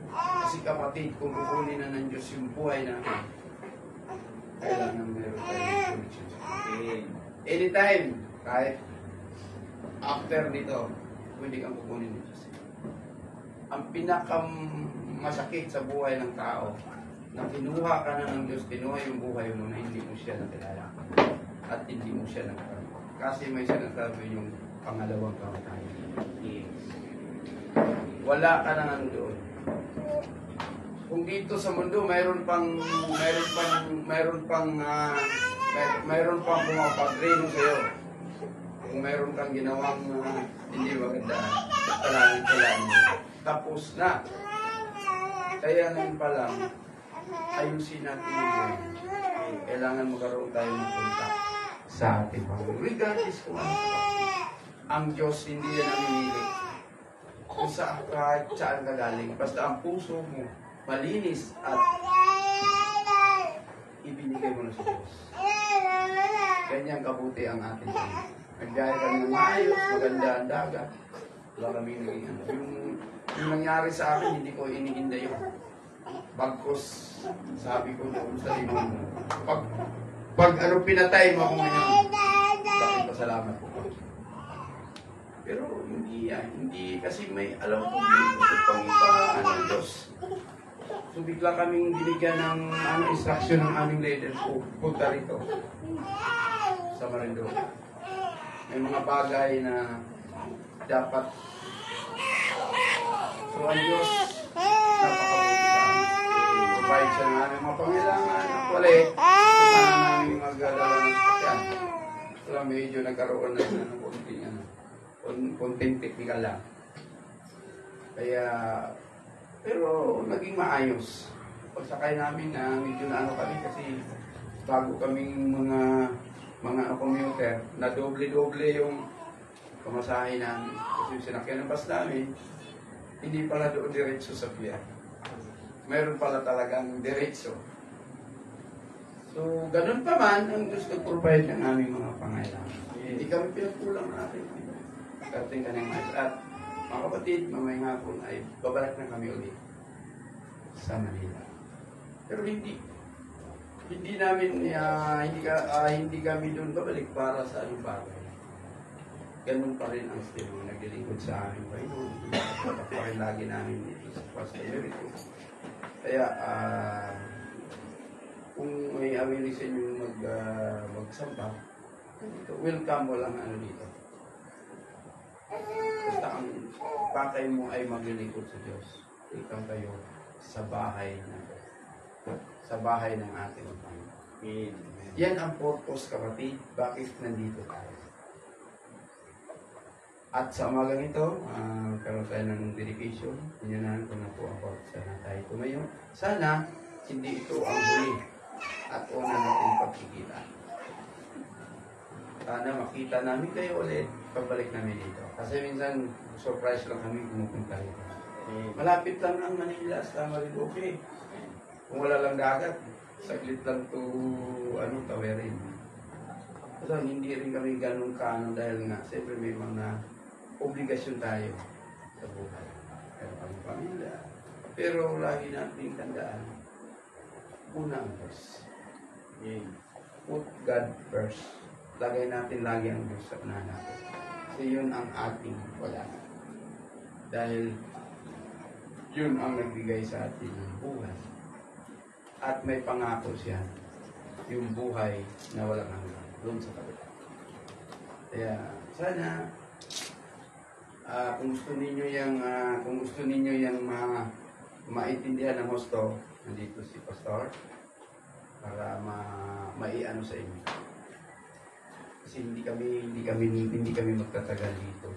Kasi kapatid, kung kukunin na ng Diyos yung buhay natin, kailangan meron tayong connection sa atin. Anytime, kahit after nito, pwede kang kukunin ng Diyos. Ang pinakamasakit sa buhay ng tao, na kinuha ka na ng Diyos, kinuha yung buhay mo na hindi mo siya nakilala at hindi mo siya nakilala. Kasi may sinasabi yung pangalawang kamatayan. Wala ka na doon. Kung dito sa mundo mayroon pang pumapagrino sa iyo. Kung mayroon kang ginawang hindi maganda, talangin mo. Tapos na. Kaya ngayon pa lang, ayusin natin yung buhay. Kailangan magkaroon tayo ng kontak sa ating Panginoon. Regardless kung ano pa. Ang Diyos hindi yan namimili. Kung kahit saan ka galing. Basta ang puso mo malinis at ibinigay mo na sa Diyos. Ganyan kabuti ang ating Panginoon. Nagbiyaya kami ng maayos, maganda ang dagat. Wala kami naging yung nangyari sa akin, hindi ko iniinda yun. Bagkos, sabi ko noon sa limang pag pinatay mo ako ngayon, bakit pasalamat ko. Pero hindi kasi may alam ko pang Diyos. So bigla kaming binigyan ng instruction ng aming leader ko, punta rito sa Marinduque. May mga bagay na dapat. So ang Diyos napakabuti sa amin. Provide siya ng aming mga pangailangan. Actually, paano namin magdala ng sakyan. So medyo nagkaroon ng konting technical lang. Kaya, pero naging maayos. Pagsakay namin medyo kami kasi bago kaming mga commuter na doble-doble yung pamasahe namin. Kasi yung sinakyan ng bus namin, hindi pala doon diretso sa pier. Meron pala talagang diretso. So, ganun pa man, ang Diyos nag-provide ng aming mga pangailangan. Hindi kami pinagkulang natin. Kating kanang mais. At mga kapatid, mamayang hapon ay babalik na kami ulit sa Manila. Pero hindi kami doon babalik para sa anong bagay. Ganun pa rin ang still naglilingkod sa aming Panginoon. Papakin lagi namin dito sa Pastor Merito. Kaya, kung may awili sa inyo magsamba, welcome mo lang dito. Basta ang pakay mo ay maglilingkod sa Diyos. Ikaw kayo sa bahay ng ating Panginoon. Yan ang purpose, kapatid. Bakit nandito tayo? At sa umagang ito, karoon tayo ng dedication. Tinyanan ko na po ako. Sana tayo tumayo. Sana, hindi ito ang huli at una natin pagkikita. Sana makita namin kayo ulit pagbalik namin dito. Kasi minsan, surprise lang kami pumupunta dito. Malapit lang ang Manila sa Marinduque. Kung wala lang dagat, saglit lang to tawirin. So, hindi rin kami ganun dahil nga, siyempre may mga obligasyon tayo sa buhay. Pero kami pamilya. Pero lagi natin tandaan, una ang Diyos. Put God first. Lagay natin lagi ang Diyos sa unahan natin. Kasi yun ang ating wala. Dahil Yun ang nagbigay sa atin ng buhay. At may pangako siya, yung buhay na walang hanggan doon sa kabila. Kaya sana kung gusto ninyo yung maintindihan ng husto, nandito si Pastor para maiano sa inyo. Kasi hindi kami magtatagal dito.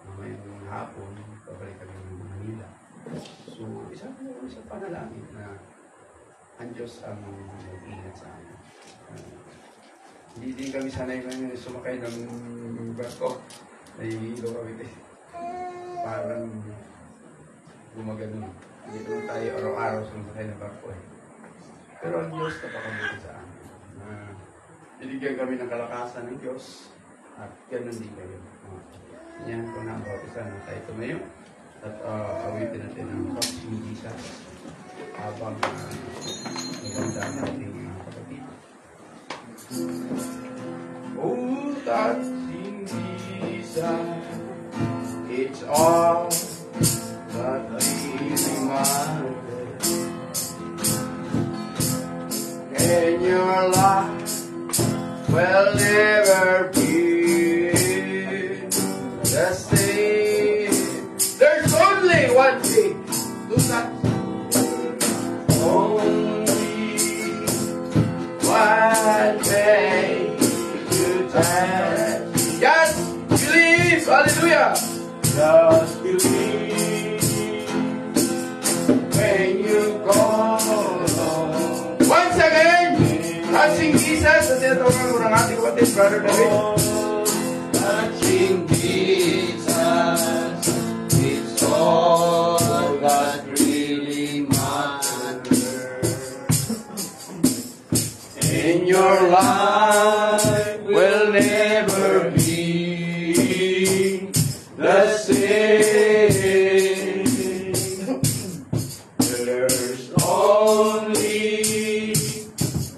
Mamayang hapon, babalik kami ng Manila. So, isang panalangin na ang Diyos ang mag-ingat sa amin. Hindi din kami sanay na sumakay ng barko. Nahihilo kami. Parang gumagano. Hindi naman tayo araw-araw sumakay ng barko. Pero ang Diyos napakabuti sa amin. Binigyan kami ng kalakasan ng Diyos at ganun din kayo. Yan po na ang bawat isa na tayo tumayo at awitin natin ang Touching Jesus habang maganda natin mga kapatid. Oh, touching Jesus, it's all that really matters. And your life will never be the same. There's only one thing. Do not. Only one thing to touch. Just believe. Hallelujah. Just believe when you call. Once again, touching Jesus. Sa tinatawagan ko ng ating kapatid, Brother David. Touching Jesus, it's all that really matters. In your life will never be the same. There's only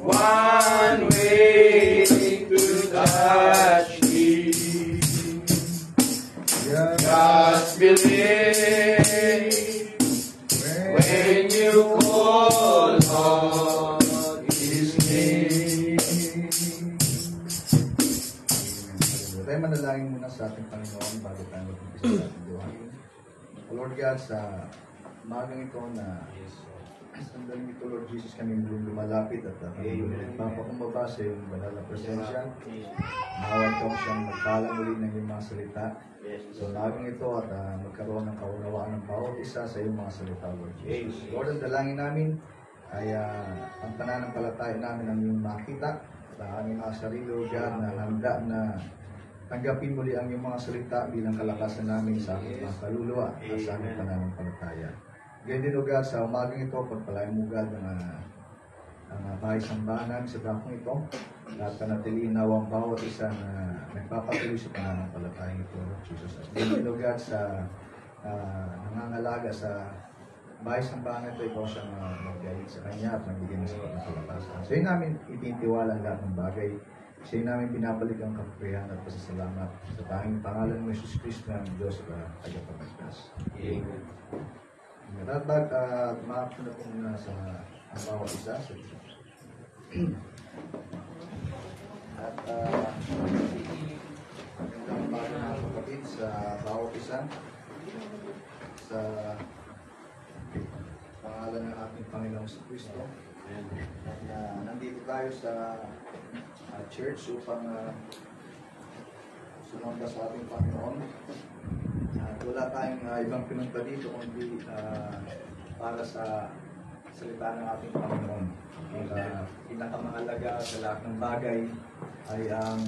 one way to touch me. Just believe when you call on His name. Tayo manalangin muna sa ating Panginoon bago tayo mag-umpisa sa ating buhayin. Lord God, sa umagang ito na sandaling ito, Lord Jesus, kami lumalapit at nagpapakumbaba sa iyong banal na presensya. Naway ko siyang magpala muli ng iyong mga salita. So, umagang ito at magkaroon ng kaunawaan ng bawat isa sa iyong mga salita, Lord Jesus. Lord, ang dalangin namin ay ang pananampalataya namin ang iyong makita sa aming mga sarili, Lord God, na handa na tanggapin muli ang iyong mga salita bilang kalakasan namin sa aming mga kaluluwa at sa aming pananampalataya. Ganyan din, O God, sa umagang ito, pagpalain mo, God, ang bahay sambahanan sa dakong ito at panatiliin na ang bawat isa na nagpapatuloy sa pananampalataya ito, Jesus. At ganyan din, O God, sa nangangalaga sa bahay sambahanan ito, ikaw siyang mag-guide sa kanya at magbigay ng sapat na kalakasan. So, yun namin itinitiwala ang lahat ng bagay. Sa iyo namin binabalik ang kapayahan at pasasalamat sa tanging pangalan mo, Jesus Cristo, ng Diyos na tagapagligtas. Amen. At maapo na po muna sa ang bawat isa. At magandang umaga mga kapatid sa bawat isa. Sa pangalan ng ating Panginoong Kristo. Nandito tayo sa church upang sumamba sa ating Panginoon. Wala tayong ibang pinunta dito kundi para sa salita ng ating Panginoon. Pinakamahalaga sa lahat ng bagay ay ang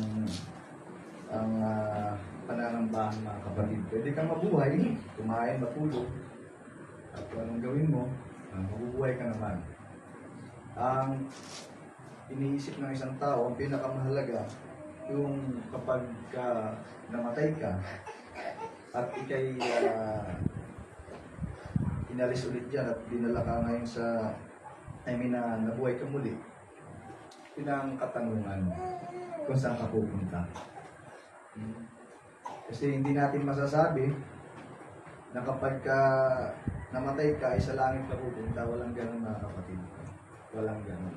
pananambahan, mga kapatid. Pwede kang mabuhay, kumain, matulog, at kung anong gawin mo, mabubuhay ka naman. Ang iniisip ng isang tao, ang pinakamahalaga, yung kapag namatay ka at ikay inalis ulit dyan at dinala ka ngayon sa nabuhay ka muli, pinang katanungan kung saan ka pupunta. Kasi hindi natin masasabi na kapag namatay ka, ay sa langit na pupunta. Walang ganun mga kapatid. Walang ganun.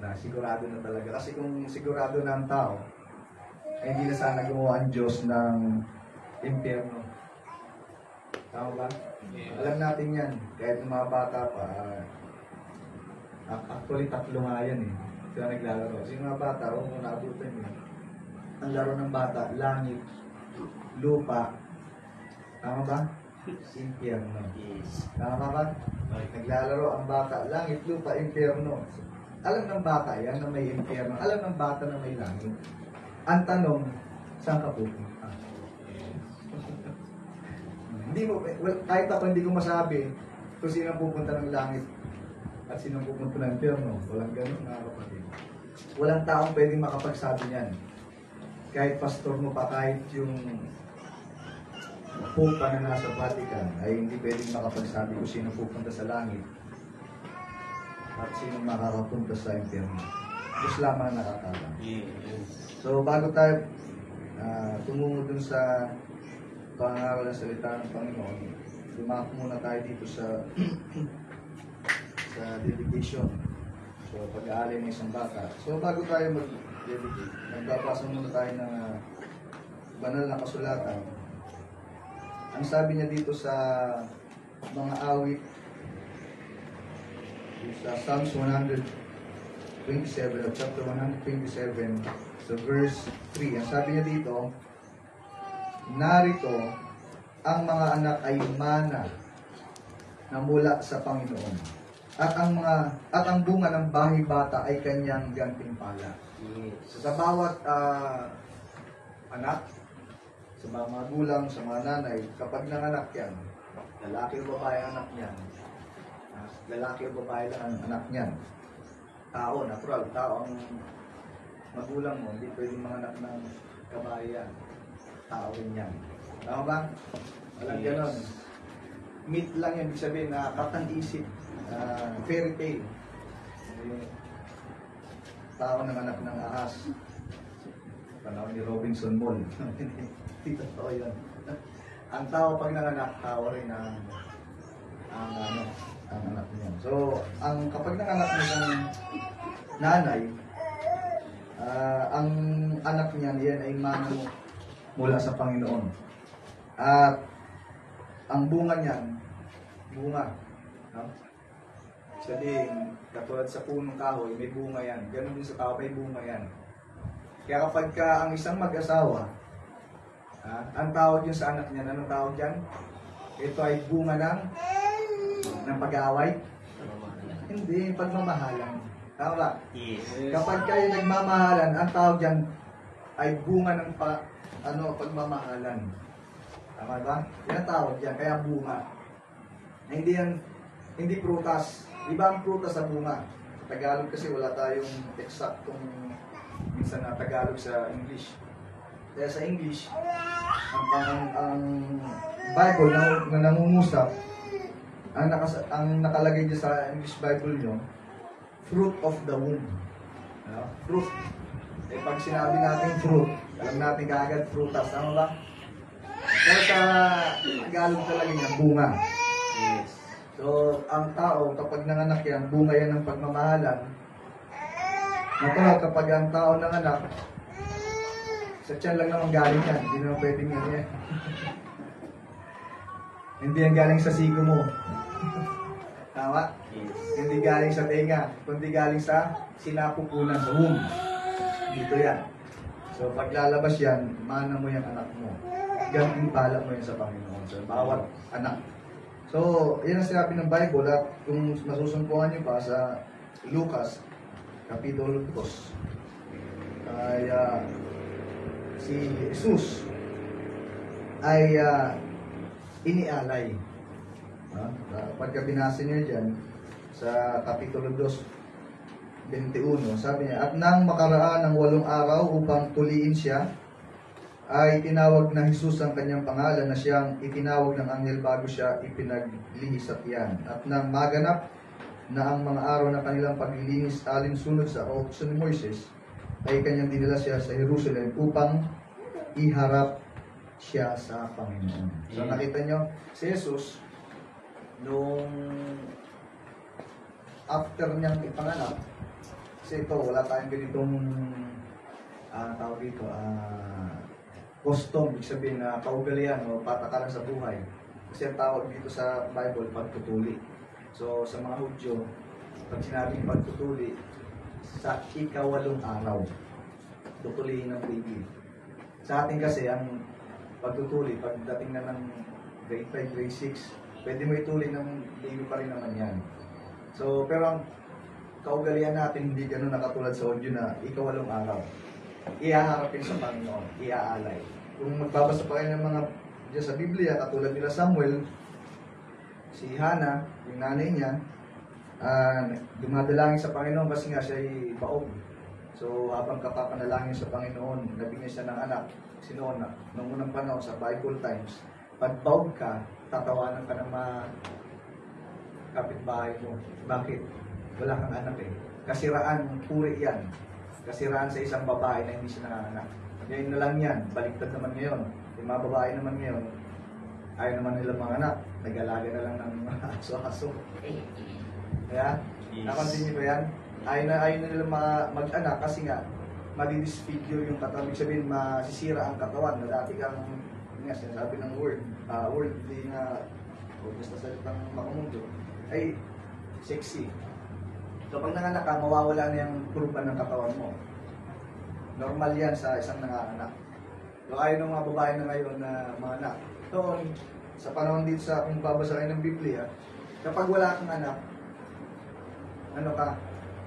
Na sigurado na talaga. Kasi kung sigurado na ang tao, ay hindi na sana gumawa ang Diyos ng impyerno. Tama ba? Alam natin yan. Kahit ng mga bata pa, actually 3 nga yan eh. Sila naglalaro. Kasi yung mga bata, kung naabutan yun, ang laro ng bata, langit, lupa, tama ba? Impyerno. Tama ba? Naglalaro ang bata, langit, lupa, impyerno. Alam ng bata yan na may impyerno. Alam ng bata na may langit. Ang tanong, saan ka pupunta? Hindi mo, kahit ako hindi ko masabi kung sino pupunta ng langit at sino pupunta ng impyerno. Walang ganun, mga kapatid. Walang taong pwedeng makapagsabi niyan. Kahit pastor mo pa, kahit yung Pope na nasa Vatican, ay hindi pwedeng makapagsabi kung sino pupunta sa langit at sino makakapunta sa impyerno. Diyos lamang nakakaalam. So bago tayo tumungo dun sa pangaral ng salita ng Panginoon, lumako muna tayo dito sa dedication. So pag-aalay ng isang bata. So bago tayo mag-dedicate, magbabasa muna tayo ng banal na kasulatan. Ang sabi niya dito sa mga awit, sa Psalms 127 at chapter 127, so verse 3, ang sabi niya dito, narito, ang mga anak ay mana na mula sa Panginoon, at ang bunga ng bahay bata ay kanyang gantimpala. So, sa bawat anak, sa mga magulang, sa mga nanay, kapag nanganak yan, lalaki o babae ang anak niyan, lalaki o babae lang ang anak niyan, tao, natural, tao ang magulang mo, hindi pwedeng manganak ng kabayan, tao rin yan. Tama ba? Walang ganon. Myth lang yan, ibig sabihin na katang-isip, fairy tale. Tao ng anak ng ahas. Panahon ni Robinson Mall. Hindi totoo yan. Ang tao pag nanganak, tao rin ang anak niya. So, kapag nanganak mo ng nanay, ang anak niya, yan ay mana mula sa Panginoon. At ang bunga niyan, bunga. No? Sabihin, katulad sa punong kahoy, may bunga yan. Ganun din sa tao, may bunga yan. Kaya kapag ang isang mag-asawa, ang tawag yun sa anak niya, anong tawag yan? Ito ay bunga ng pag-aaway? Hindi, pagmamahalan. Tama ba? Yes. Kapag kayo nagmamahalan, ang tawag yan ay bunga ng pagmamahalan. Tama ba? Yan ang tawag yan, kaya bunga. Hindi prutas. Iba ang prutas sa bunga. Tagalog kasi wala tayong eksaktong minsan na Tagalog sa English. Kaya sa English, ang Bible na nangungusap, ang nakalagay niya sa English Bible nyo, fruit of the womb. Fruit. Eh pag sinabi natin fruit, alam natin kaagad frutas. Tama ba? Kaya sa Tagalog talaga niya, bunga. Yes. So, ang tao, kapag nanganak yan, bunga yan ng pagmamahalan. Natural, kapag ang tao nanganak, sa tiyan lang naman galing yan. Hindi naman pwedeng yan. Hindi yan galing sa sigo mo. Tama? Yes. Hindi galing sa tenga, kundi galing sa sinapupunan sa womb. Dito yan. So, pag lalabas yan, mana mo yung anak mo. Gantimpala mo yan sa Panginoon. So, bawat anak. So, yan ang sinabi ng Bible. At kung masusumpungan nyo pa sa Lucas, Kapitulo 2, ay si Jesus ay inialay. Pagka binasa niyo dyan, sa Kapitulo 2, 21, sabi niya, at nang makaraan ng 8 araw upang tuliin siya, ay tinawag na Jesus ang kanyang pangalan na siyang itinawag ng anghel bago siya ipinaglihis sa tiyan. At nang maganap na ang mga araw na kanilang paglilinis alinsunod sa utos ni Moises, ay kanyang dinala siya sa Jerusalem upang iharap siya sa Panginoon. So nakita nyo, si Jesus, nung after niyang ipanganak, kasi ito, wala tayong ganitong tawag dito, custom, ibig sabihin na kaugalian o patakaran sa buhay. Kasi ang tawag dito sa Bible, pagtutuli. So, sa mga Hudyo, pag sinabing pagtutuli, sa ikawalong araw, tutulihin ng baby. Sa atin kasi, ang pagtutuli, pagdating na ng grade 5, grade 6, pwede mo ituli ng baby pa rin naman yan. So, pero ang kaugalian natin, hindi ganun nakatulad sa Hudyo na ikawalong araw. Ihaharapin sa Panginoon, iaalay. Kung magbabasa pa kayo ng mga diyan sa Biblia, katulad nila Samuel, si Hannah, yung nanay niya, dumadalangin sa Panginoon kasi nga siya ay baog. So habang kapapanalangin sa Panginoon, nabigyan siya ng anak. Kasi noon, noong unang panahon sa Bible times, pag baog ka, tatawanan ka ng mga kapitbahay mo. Bakit? Wala kang anak eh. Kasiraan, puri yan. Kasiraan sa isang babae na hindi siya nanganak. Ngayon na lang yan, baliktad naman ngayon. Yung mga babae naman ngayon, ayaw naman nila mga anak. Nag-alaga na lang ng mga aso-aso. Kaya, napansin niyo ba yan? Ayaw na nila mag-anak kasi nga, madidisfigure yung katawan. Ibig sabihin, masisira ang katawan na dati kang, nga, sinasabi ng worldly na, o basta salitang makamundo, ay sexy. So pag nanganak ka, mawawala na yung kurban ng katawan mo. Normal yan sa isang nanganak. So ayaw ng mga babae na ngayon na mga anak. So sa panahon dito sa kung babasa kayo ng Biblia, kapag wala kang anak, ano ka,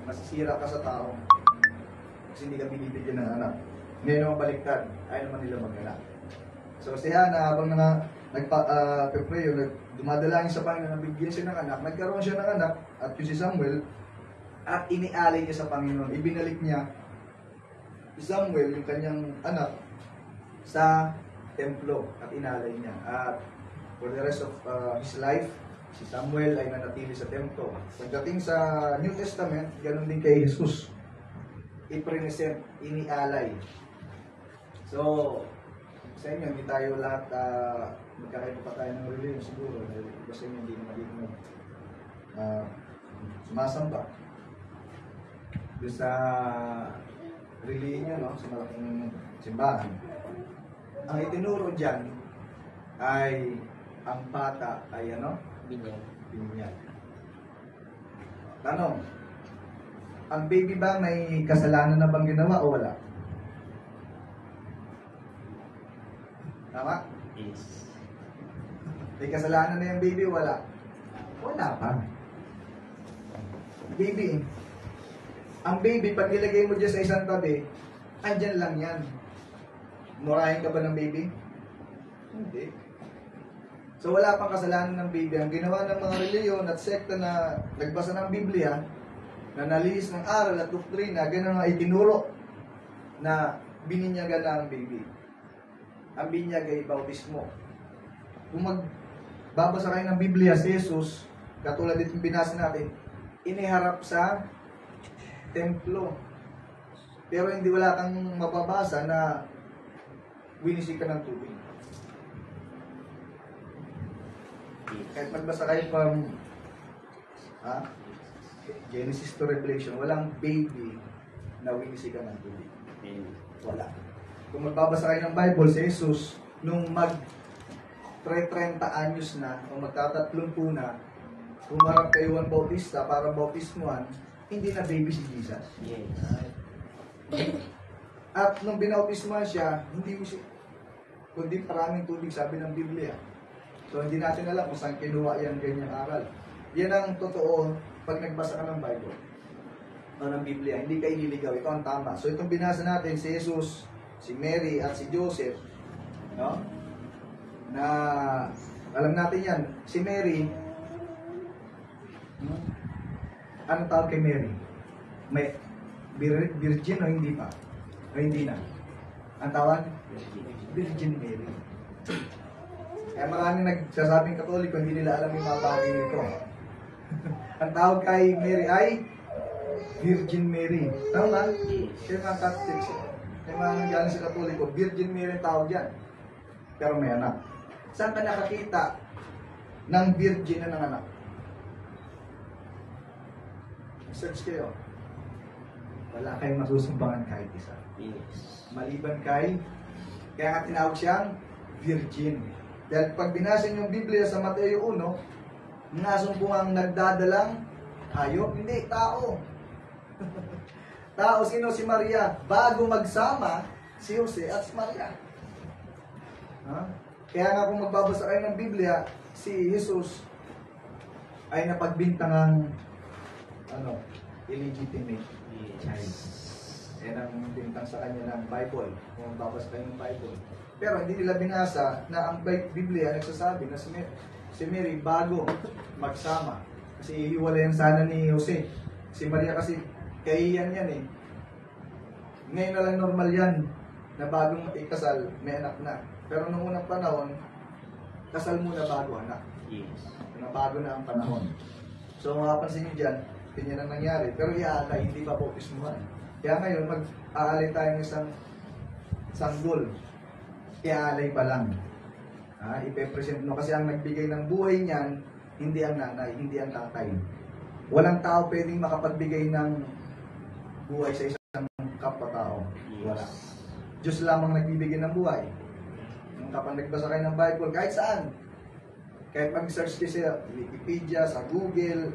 masisira ka sa tao. Kasi hindi ka binibigyan ng anak. Ngayon naman baliktad, ayaw naman nila mag-anak. So si Hannah, habang nagpa-pray, dumadalangin sa Panginoon na bigyan siya ng anak, nagkaroon siya ng anak, at yung si Samuel, at inialay niya sa Panginoon. Ibinalik niya si Samuel, yung kanyang anak, sa templo at inalay niya. At for the rest of his life, si Samuel ay nanatili sa templo. Pagdating sa New Testament, ganun din kay Jesus. I-present, inialay. So, sa inyo, hindi tayo lahat magkakaiba pa tayo ng religion siguro. Dahil iba sa inyo, hindi naman dito sumasamba. Doon sa religion, no? Sa malaking simbahan. Ang itinuro dyan ay ang bata ay ano? Binyag. Tanong, ang baby ba may kasalanan na bang ginawa o wala? Tama? Yes. May kasalanan na yung baby, wala? Wala pa. Baby, ang baby, pag nilagay mo dyan sa isang tabi, andyan lang yan. Murahin ka ba ng baby? Hindi. So wala pang kasalanan ng baby. Ang ginawa ng mga reliyon at sekta na nagbasa ng Biblia, na nalihis ng aral at doktrina, ganun ang itinuro na bininyagan na ang baby. Ang binyag ay bautismo. Kung magbabasa kayo ng Biblia, si Jesus, katulad dito binasa natin, iniharap sa templo. Pero hindi wala kang mababasa na winisi ka ng tubig. Kahit magbasa kayo from Genesis to Revelation, walang baby na winisi ka ng tubig. Wala. Kung magbabasa kayo ng Bible, si Jesus, nung mag-30 anyos na, o magtatatlong na, humarap kay Juan Bautista para bautismuhan, hindi na baby si Jesus. Yes. At nung binautismuhan siya, hindi mo siya, kundi maraming tubig, sabi ng Biblia. So hindi natin alam kung saan kinuha yan ganyang aral. Yan ang totoo pag nagbasa ka ng Bible o ng Biblia, hindi ka ililigaw. Ito ang tama. So itong binasa natin, si Jesus, si Mary at si Joseph, no? Na alam natin yan, si Mary, anong tawag kay Mary? May virgin o hindi pa? O hindi na? Ang tawag? Virgin Mary. Kaya maraming nagsasabing Katoliko, hindi nila alam yung mga bagay nito. Ang tawag kay Mary ay Virgin Mary. Tama? Kaya mga Catholics, kaya mga nangyari sa Katoliko, Virgin Mary ang tawag yan. Pero may anak. Saan ka nakakita ng virgin na nanganak? Search kayo. Wala kayong masusumbangan kahit isa. Maliban kaya nga tinawag siyang virgin. Dahil pag binasa niyo yung Biblia sa Mateo 1, nasumbungang nagdadalang hayop, hindi, tao. Tao, sino si Maria? Bago magsama si Jose at si Maria. Kaya nga kung magbabasa kayo ng Biblia, si Jesus ay napagbintangang illegitimate child. Yan ang bintang sa kanya ng Bible, kung magbabasa kayo ng Bible. Pero hindi nila binasa na ang Biblia nagsasabi na si Mary bago magsama. Kasi ihiwalayan sana ni Jose. Si Maria kasi kaiyan yan eh. Ngayon na lang normal yan na bagong ikasal, may anak na. Pero nung unang panahon, kasal muna bago anak. Na bago na ang panahon. So makapansin nyo dyan, ganyan ang nangyari. Pero iaalay, hindi pa bautismuhan. Kaya ngayon, mag-aalay tayo ng isang sanggol. Iaalay pa lang. Ipe-present mo. Kasi ang nagbigay ng buhay niyan, hindi ang nanay, hindi ang tatay. Walang tao pwedeng makapagbigay ng buhay sa isang kapwa-tao. Wala. Diyos lamang nagbibigay ng buhay. Kapag nagbasa kayo ng Bible, kahit saan. Kahit pag-search kayo sa Wikipedia, sa Google,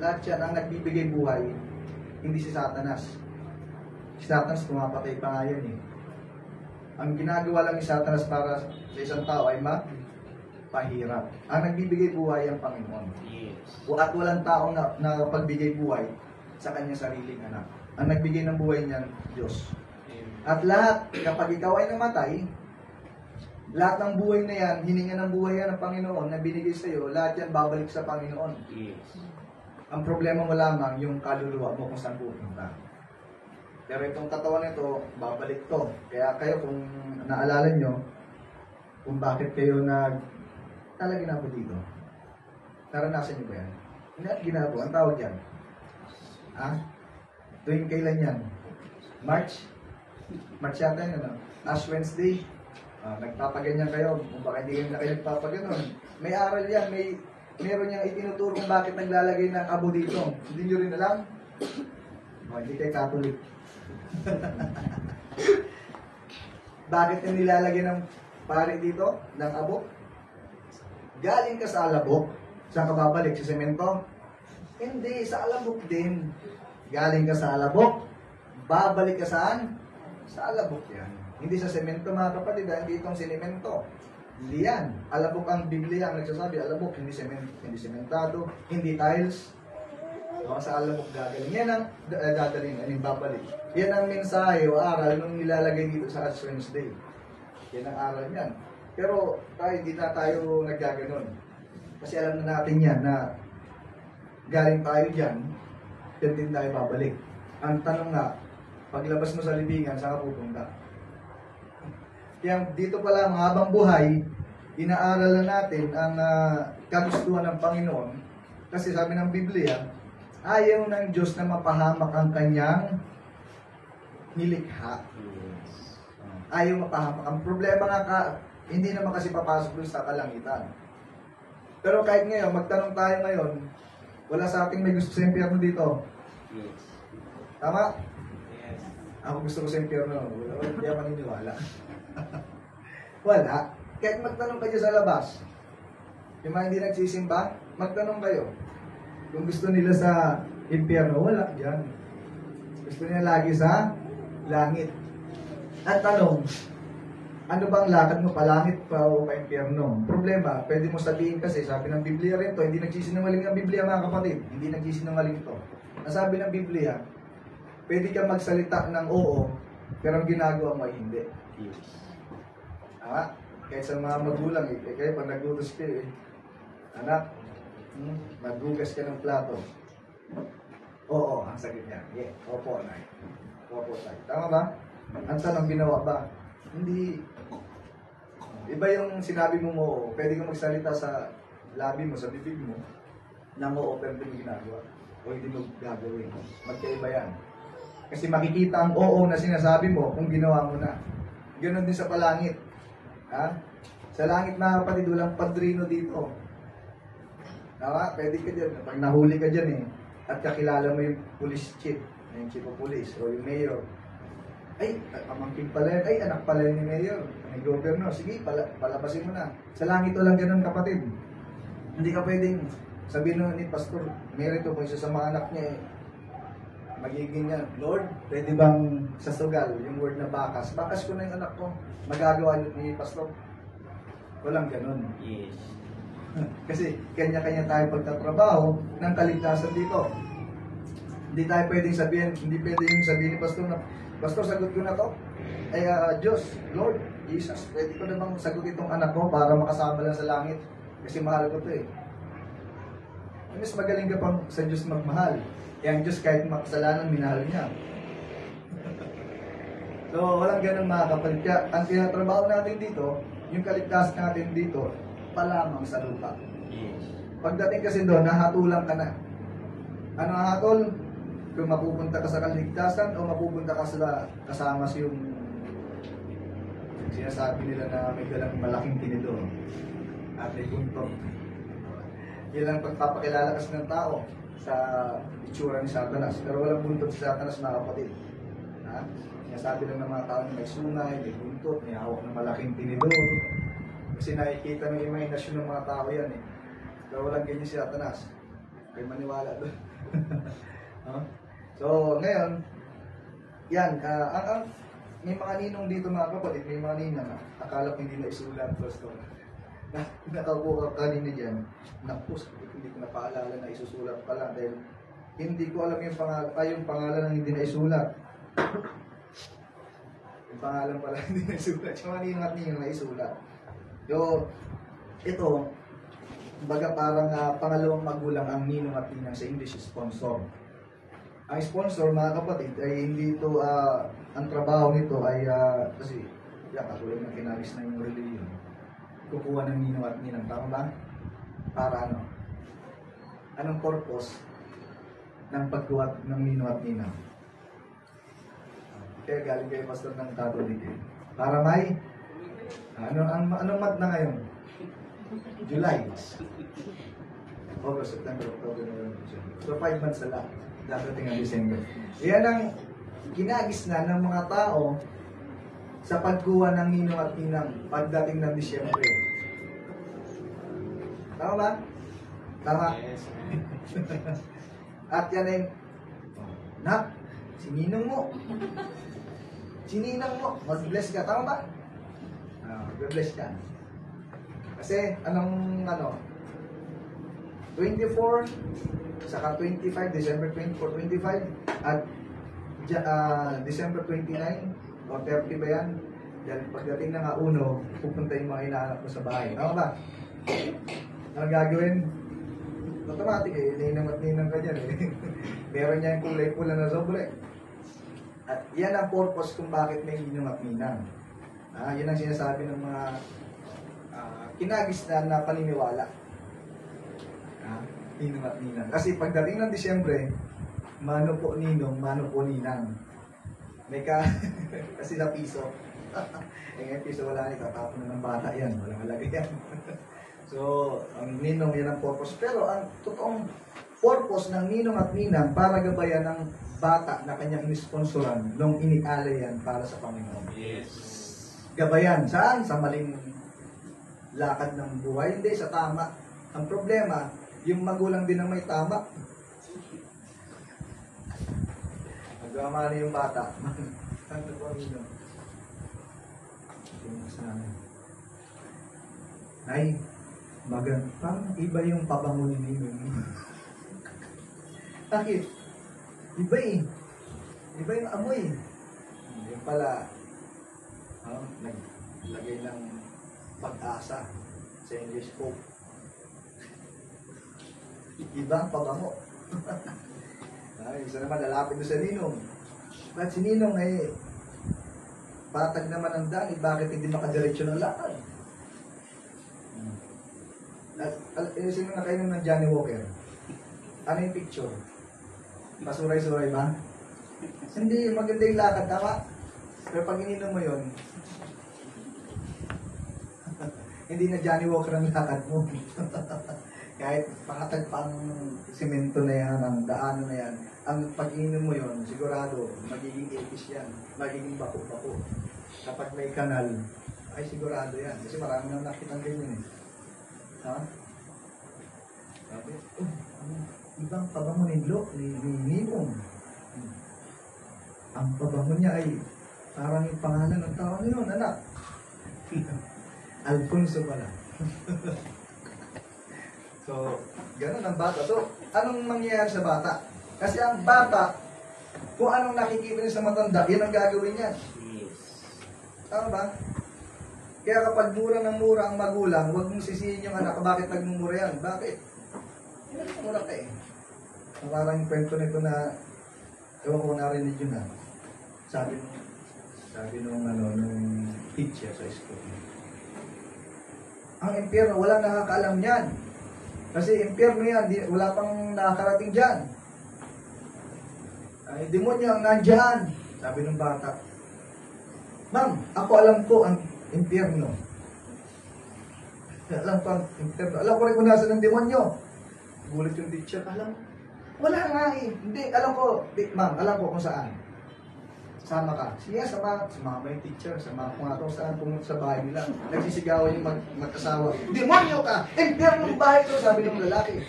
lahat yan ang nagbibigay buhay, hindi si Satanas. Si Satanas pumapatay pa nga yan eh. Ang ginagawa lang ni Satanas para sa isang tao ay pahirap. Ang nagbibigay buhay ang Panginoon. At walang tao na pagbigay buhay sa kanyang sariling anak. Ang nagbigay ng buhay niyan, Diyos. At lahat, kapag ikaw ay namatay, lahat ng buhay na yan, hininga ng buhay yan ng Panginoon na binigay sa iyo, lahat yan babalik sa Panginoon. Ang problema mo lamang yung kaluluwa mo kung saan pupunta. Pero itong katawan nito, babalik to. Kaya kayo, kung naalala nyo, kung bakit kayo talaga na po dito. Naranasan nyo ba yan? Hindi at ginabo. Ang tawag yan? Tuwing kailan yan? March? March yata yun, ano? Ash Wednesday? Nagpapaganyan kayo. Kung baka hindi na kayo nagpapaganon. May aral yan. Meron niyang itinuturo kung bakit naglalagay ng abo dito. Hindi nyo rin alam? Hindi kayo Catholic. Bakit na nilalagay ng pare dito? Ng abo? Galing ka sa alabok. Saan ka babalik? Sa semento? Hindi, sa alabok din. Galing ka sa alabok. Babalik ka saan? Sa alabok yan. Hindi sa semento mga kapatid, hindi itong sinemento. Hindi yan. Alabok ang Biblia ang nagsasabi, alabok, hindi sementado, hindi tiles. Sa alabok gagaling. Yan ang gagaling, ang babalik. Yan ang mensahe o aral nung nilalagay dito sa Ash Wednesday. Yan ang aral niyan. Pero hindi na tayo naggaganon. Kasi alam na natin yan na galing tayo dyan, yan din tayo babalik. Ang tanong nga, paglabas mo sa libingan, saan ka pupunta? Kaya dito pala, habang buhay, inaaral na natin ang kagustuhan ng Panginoon. Kasi sabi ng Biblia, ayaw ng Diyos na mapahamak ang kanyang nilikha. Ayaw mapahamak. Ang problema nga, hindi naman kasi papasok doon sa kalangitan. Pero kahit ngayon, magtanong tayo ngayon, wala sa ating may gusto sa impyerno dito. Tama? Ako gusto ko sa impyerno. Hindi ako maniniwala. Wala. Kahit magtanong kayo sa labas, yung mga hindi nagsisimba, magtanong kayo. Kung gusto nila sa impyerno, wala. Yan. Gusto nila lagi sa langit. At tanong, ano bang lakad mo, palangit pa o pa impyerno? Problema, pwede mo sabihin kasi, sabi ng Biblia rin to, hindi nagsisinungaling ang Biblia mga kapatid. Hindi nagsisinungaling to. Nasabi ng Biblia, pwede ka magsalita ng oo, pero ang ginagawa mo ay hindi. Kahit sa mga magulang, kaya pag naglutos kayo, anak, maghugas ka ng plato. Oo, ang sagot niya. Yeah, opo, nay. Opo, tay. Tama ba? Ang tanong, ginawa ba? Hindi. Iba yung sinabi mo mo, pwede kang magsalita sa labi mo, sa bibig mo, na mo, pero hindi mo ginagawa. O hindi mo gagawin. Magkaiba yan. Kasi makikita ang oo na sinasabi mo kung ginawa mo na. Ganon din sa palangit. Sa langit mga kapatid, walang padrino dito. Tama? Pwede ka dyan. Pag nahuli ka dyan eh, at kakilala mo yung police chief, yung chief of police, o yung mayor. Ay, pamangkin pala yan. Ay, anak pala yun ni mayor, ni governor. Sige, palabasin mo na. Sa langit walang ganun, kapatid. Hindi ka pwedeng sabihin ni pastor, merito kung isa sa mga anak niya eh, magiging yan, Lord, pwede bang sa sugal, yung word na bakas ko na yung anak ko, magagawa ni pastor. Walang ganun. Yes. Kasi kanya-kanya tayo pagtatrabaho ng kaligtasan dito. Hindi tayo pwedeng sabihin, hindi pwedeng sabihin ni pastor na, pastor, sagot ko na to. Ay, Diyos, Lord, Jesus, pwede ko namang sagot itong anak ko para makasama lang sa langit. Kasi mahal ko to eh. Mas magaling ka pang sa Diyos magmahal. Yang Diyos kahit makasalanan, minahal niya. So, walang ganun mga kapatid. Kaya, ang tinatrabaho natin dito, yung kaligtasan natin dito, palamang sa lupa. Yes. Pagdating kasi doon, nahatulang ka na. Ano ang hatol? Kung mapupunta ka sa kaligtasan o mapupunta ka sa kasama yung sinasabi nila na may dalang malaking tinidor at may punto. Yan lang pagpapakilala kasi ng tao sa itsura ni Satanas. Pero walang buntot si Satanas, mga kapatid. Ha? Sinasabi lang ng mga tao na may sungay, may buntot, may hawak ng malaking tinidor. Kasi nakikita ng imahinasyon ng mga tao yan eh. Pero walang ganyan si Satanas. Kaya maniwala doon. Huh? So, ngayon, yan, may mga ninong dito mga kapatid, may mga ninang, akala ko hindi na isulat, pastor. Nakaupo ka kanina dyan, napus, hindi ko napaalala na isusulat pala dahil hindi ko alam yung pangalan ng hindi na isulat. Yung pangalan pala hindi na isulat, yung mga ninang at ninang na isulat. So, ito, baga parang pangalawang magulang ang ninong at ninang sa English, sponsor. Ang sponsor, mga kapatid, ay hindi ito, ang trabaho nito ay, kasi, katulad ng kinagis na yung religion, kukuha ng ninong at ninang, tama ba? Para ano? Anong purpose ng pagkuha ng ninong at ninang? Kaya galing kayo pastor ng Catholic eh. Para may, anong month na ngayon? July. August, September, October, November, December. So 5 months na lang. Dadating ang December. Yan ang kinagis na ng mga tao sa pagkuha ng ninong at ninang pagdating ng Disyembre. Tama ba? Tama? Yes. At yan ay, nak, sininong mo. Sininang mo. Mag-bless ka. Tama ba? Mag-bless ka. Kasi, anong, 24, saka 25, December 24, 25, at December 29, o 30 ba yan? Dahil pagdating na nga uno, pupunta yung mga hinahanap mo sa bahay. Tama ba? Ang gagawin? Automatic eh, ninang at ninang ka dyan eh. Meron niya yung kulay pula na sobre. At yan ang purpose kung bakit may ninang at ninang. Yan ang sinasabi ng mga kinagis na paniniwala. Ninong at ninang. Kasi pagdating ng Disyembre, mano po ninong, mano po ninang. May kasi na piso. Ngayon piso wala, itatapon na ng bata yan. Walang halaga yan. So, ang ninong yan ang purpose. Pero ang totoong purpose ng ninong at ninang para gabayan ng bata na kanyang inisponsoran nung inialay yan para sa Panginoon. Yes. Gabayan. Saan? Sa maling lakad ng buhay. Hindi, sa tama. Ang problema, yung magulang din ang may tama. Magkamali yung bata. Ano po ang ninong? Ay, parang iba yung pabango ni ninong. Bakit? Iba eh. Iba yung amoy. Yung pala, naglagay ng pag-asa sa English Pope. Iba ang pabango. Ay, isa naman lalapit doon sa ninong. Bakit si ninong ay patag naman ang daan, bakit hindi makadiretso ng lakad? Sino na kayo ng Johnny Walker? Ano yung picture? Pasuray-suray ba? Hindi, maganda yung lakad, tama? Pero pag ininom mo yun, hindi na Johnny Walker ang lakad mo. Kaya kahit pakatag pang simento na yan, ang daanan na yan, ang pag-inom mo yon sigurado, magiging ipis yan, magiging bako-bako. Kapag may kanal, ay sigurado yan. Kasi marami nang nakitang ganyan eh. Ha? Sabi, ibang pabango ni Ninong. Ang pabango niya ay parang yung pangalan ng tao niyo, anak. Alfonso pala. So, ganun ang bata. So, anong mangyayari sa bata? Kasi ang bata, kung anong nakikita niya sa matanda, yan ang gagawin niya. Tama ba? Kaya kapag mura ng mura ang magulang, huwag mong sisihin yung anak, bakit nagmumura yan? Bakit? Hindi nagmumura ka eh. Parang yung kwento nito na, ewan ko narinig yun na, sabi nung teacher sa school. Ang impyerno, walang nakakaalam yan. Kasi impyerno yan, wala pang nakakarating dyan. Ay, demonyo ang nandyan. Sabi ng bata, Ma'am, ako alam ko ang impyerno. Alam ko ang impyerno. Alam ko rin kung nasa ng demonyo. Gulit yung teacher, alam ko. Wala nga eh. Hindi, alam ko. Ma'am, alam ko kung saan. Sama ka. Sige, sama mo yung teacher. Sama ko nga kung saan pumunta sa bahay nila. Nagsisigawan yung mag-asawa. Demonyo ka! Impyerno ng bahay ko, sabi ng lalaki.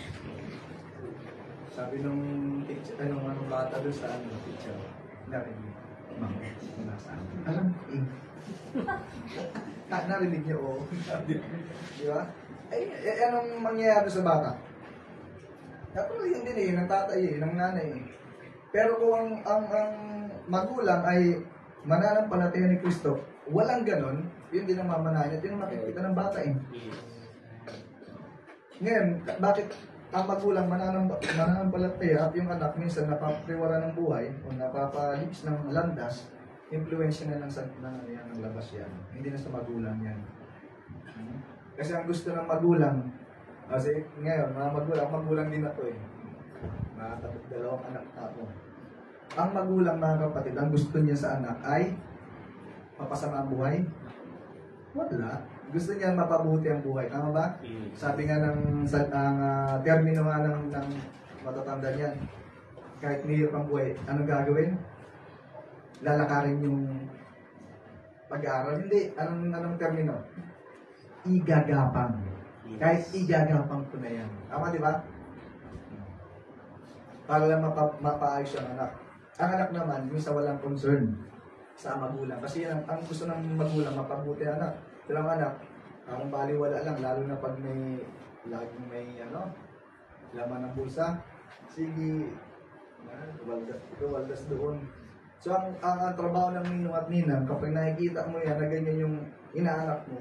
Sabi nung teacher, anong bata doon sa teacher. Narinig. Ma'am, nasaan? Alam ko eh. Narinig niyo, oh. Di ba? Ay, anong mangyayari sa bata? Dapat yun din eh, ng tatay eh, ng nanay eh. Pero kung ang magulang ay mananampalataya ni Kristo, walang ganon, yun din ang mamanayan at yun ang makikita ng bata eh. Ngayon, bakit ang magulang mananampalataya at yung anak minsan napapriwara ng buhay o napapalips ng landas, influensya na ng labas yan. Hindi na sa magulang yan. Kasi ang gusto ng magulang, kasi ngayon, mga magulang din ako eh. Mga dalawang anak ako. Ang magulang, mga kapatid, ang gusto niya sa anak ay mapasama ang buhay? Wala. Gusto niya mapabuti ang buhay. Tama ba? Sabi nga ng termino nga ng matatanda niyan, kahit mahirap ang buhay, anong gagawin? Lalakarin yung pag-aaral. Hindi. Anong termino? Igagapang. Kahit igagapang ko na yan. Tama, di ba? Para lang mapaayos ang anak. Ang anak naman, minsan walang concern sa magulang. Kasi yan, ang gusto ng magulang, mapabuti ang anak. Silang anak, ang baliwala lang, lalo na pag laging may, laman ng bulsa. Sige, waldas doon. So, ang trabaho ng ninong at ninang, kapag nakikita mo yan, na ganyan yung inaanak mo,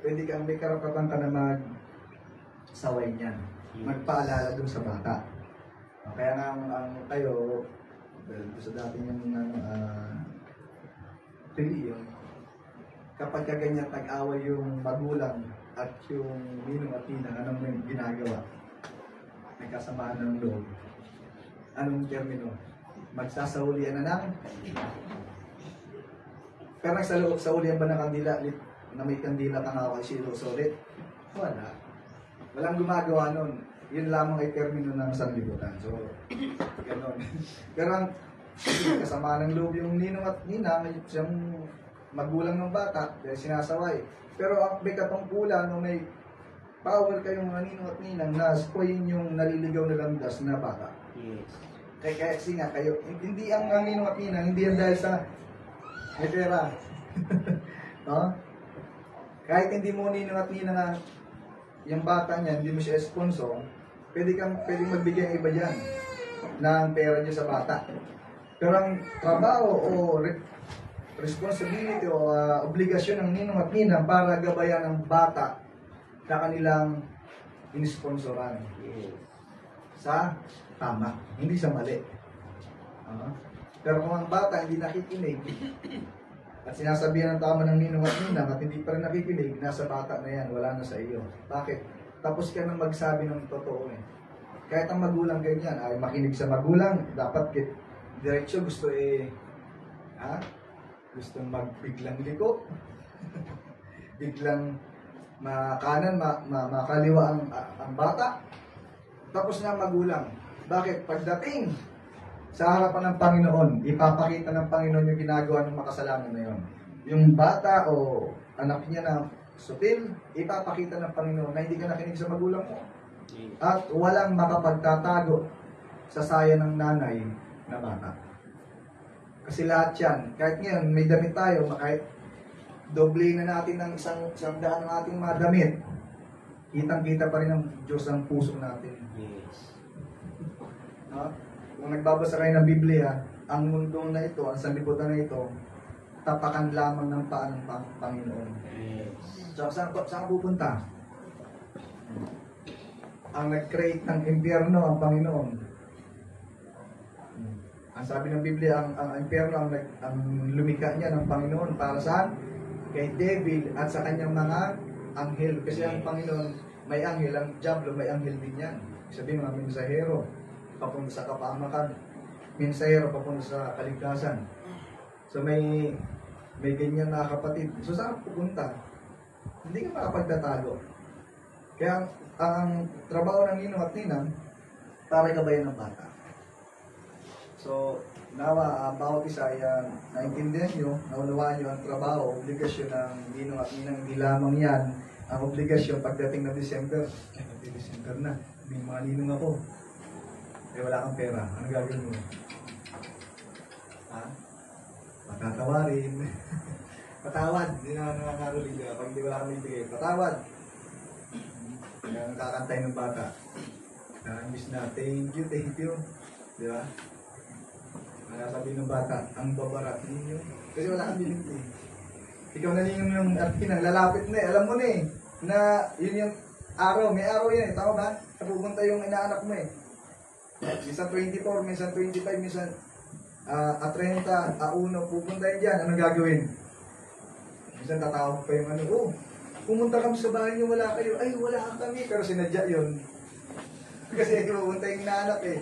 pwede kang may karapatan ka na mag-saway niyan. Magpaalala dun sa bata. Kaya nga ang kayo, dahil sa dati yung reliyon, kapag kaganyan tag-away yung magulang at yung ninong at ninang, anong may ginagawa? May kasamaan ng loob. Anong termino? Magsasaulian na ng? Pero nagsaulian ba ng kandila? Na may kandila ka nga kasi sulit? Wala. Walang gumagawa nun. Yun lamang ay termino ng sanlibutan. So, gano'n. Pero ang kasama ng loob yung ninong at ninang, siyang magulang ng bata, dahil sinasaway. Pero ang may katungkulan o may power kayong mga ninong at ninang na spoyin yung naliligaw na landas na bata. Yes. Kaya kasi nga kayo, hindi ang ninong at ninang, hindi yan dahil sa may pera. No? Kahit hindi mo ninong at ninang yung bata niya, hindi mo siya sponsor, pwedeng magbigay ng iba dyan ng pera niya sa bata. Pero ang trabaho o responsibility o obligasyon ng ninong at ninang para gabayan ng bata na kanilang inisponsoran sa tama, hindi sa mali. Pero kung ang bata hindi nakikinig at sinasabihan ng tama ng ninong at ninang at hindi pa rin nakikinig, nasa bata na yan, wala na sa iyo. Bakit? Tapos ka nang magsabi ng totoo eh. Kahit ang magulang ganyan, ay makinig sa magulang, dapat diretso gusto gustong magbiglang liko, biglang makanan, makaliwa ang bata, tapos na magulang. Bakit? Pagdating sa harapan ng Panginoon, ipapakita ng Panginoon yung ginagawa ng makasalanan na yun. Yung bata o anak niya na sutil, ipapakita ng Panginoon na hindi ka nakinig sa magulang mo. At walang makapagtatago sa saya ng nanay na bata. Kasi lahat yan, kahit ngayon may damit tayo, kahit doble na natin ng isang daan ng ating mga damit, kitang-kita pa rin ng Diyos ang puso natin. Yes. No? Kung nagbabasa kayo ng Biblia, ang mundo na ito, ang sanlibutan na ito, tapakan lamang ng paa ng Panginoon. Yes. So, saan pupunta? Ang nag-create ng impyerno, ang Panginoon. Ang sabi ng Biblia, ang impyerno, ang lumikha niya ng Panginoon para saan? Kay David at sa kanyang mga anghel. Kasi ang Panginoon may anghel, ang Diablo may anghel din yan. Sabihin mga mensahero, papunta sa kapamakan. Mensahero, papunta sa kaligtasan. So may ganyan na kapatid. So saan pupunta? Hindi ka makapagtatago. Kaya ang trabaho ng ninong at ninang, para gabayan ng bata. So, nawa, bawat isa ay naintindihan nyo, naunawaan nyo ang trabaho, obligasyon ng ninong at ninang, hindi lamang yan ang obligasyon pagdating ng December. December na, may mga ninong ako. Eh, wala kang pera. Ano gagawin mo? Ha? Patatawarin. Patawad. Hindi na nangangaroling ka. Pag hindi wala kang ibigay, patawad. Kaya nakakantay ng bata. Miss na, thank you. Di ba? Sabi ng bata, ang babarat ninyo. Kasi wala kang binigay. Ikaw na yung atin, lalapit na eh. Alam mo na eh, na yun yung araw. May araw yan eh. Tama ba? Napupunta yung inaanak mo eh. Minsan 24, minsan 25, minsan 30, 1, pupunta yun dyan. Anong gagawin? Minsan tatawag pa yung ano, pumunta kami sa bahay niyo, wala kayo. Ay, wala kami. Pero sinadya yun. Kasi pupunta yung inaanak eh.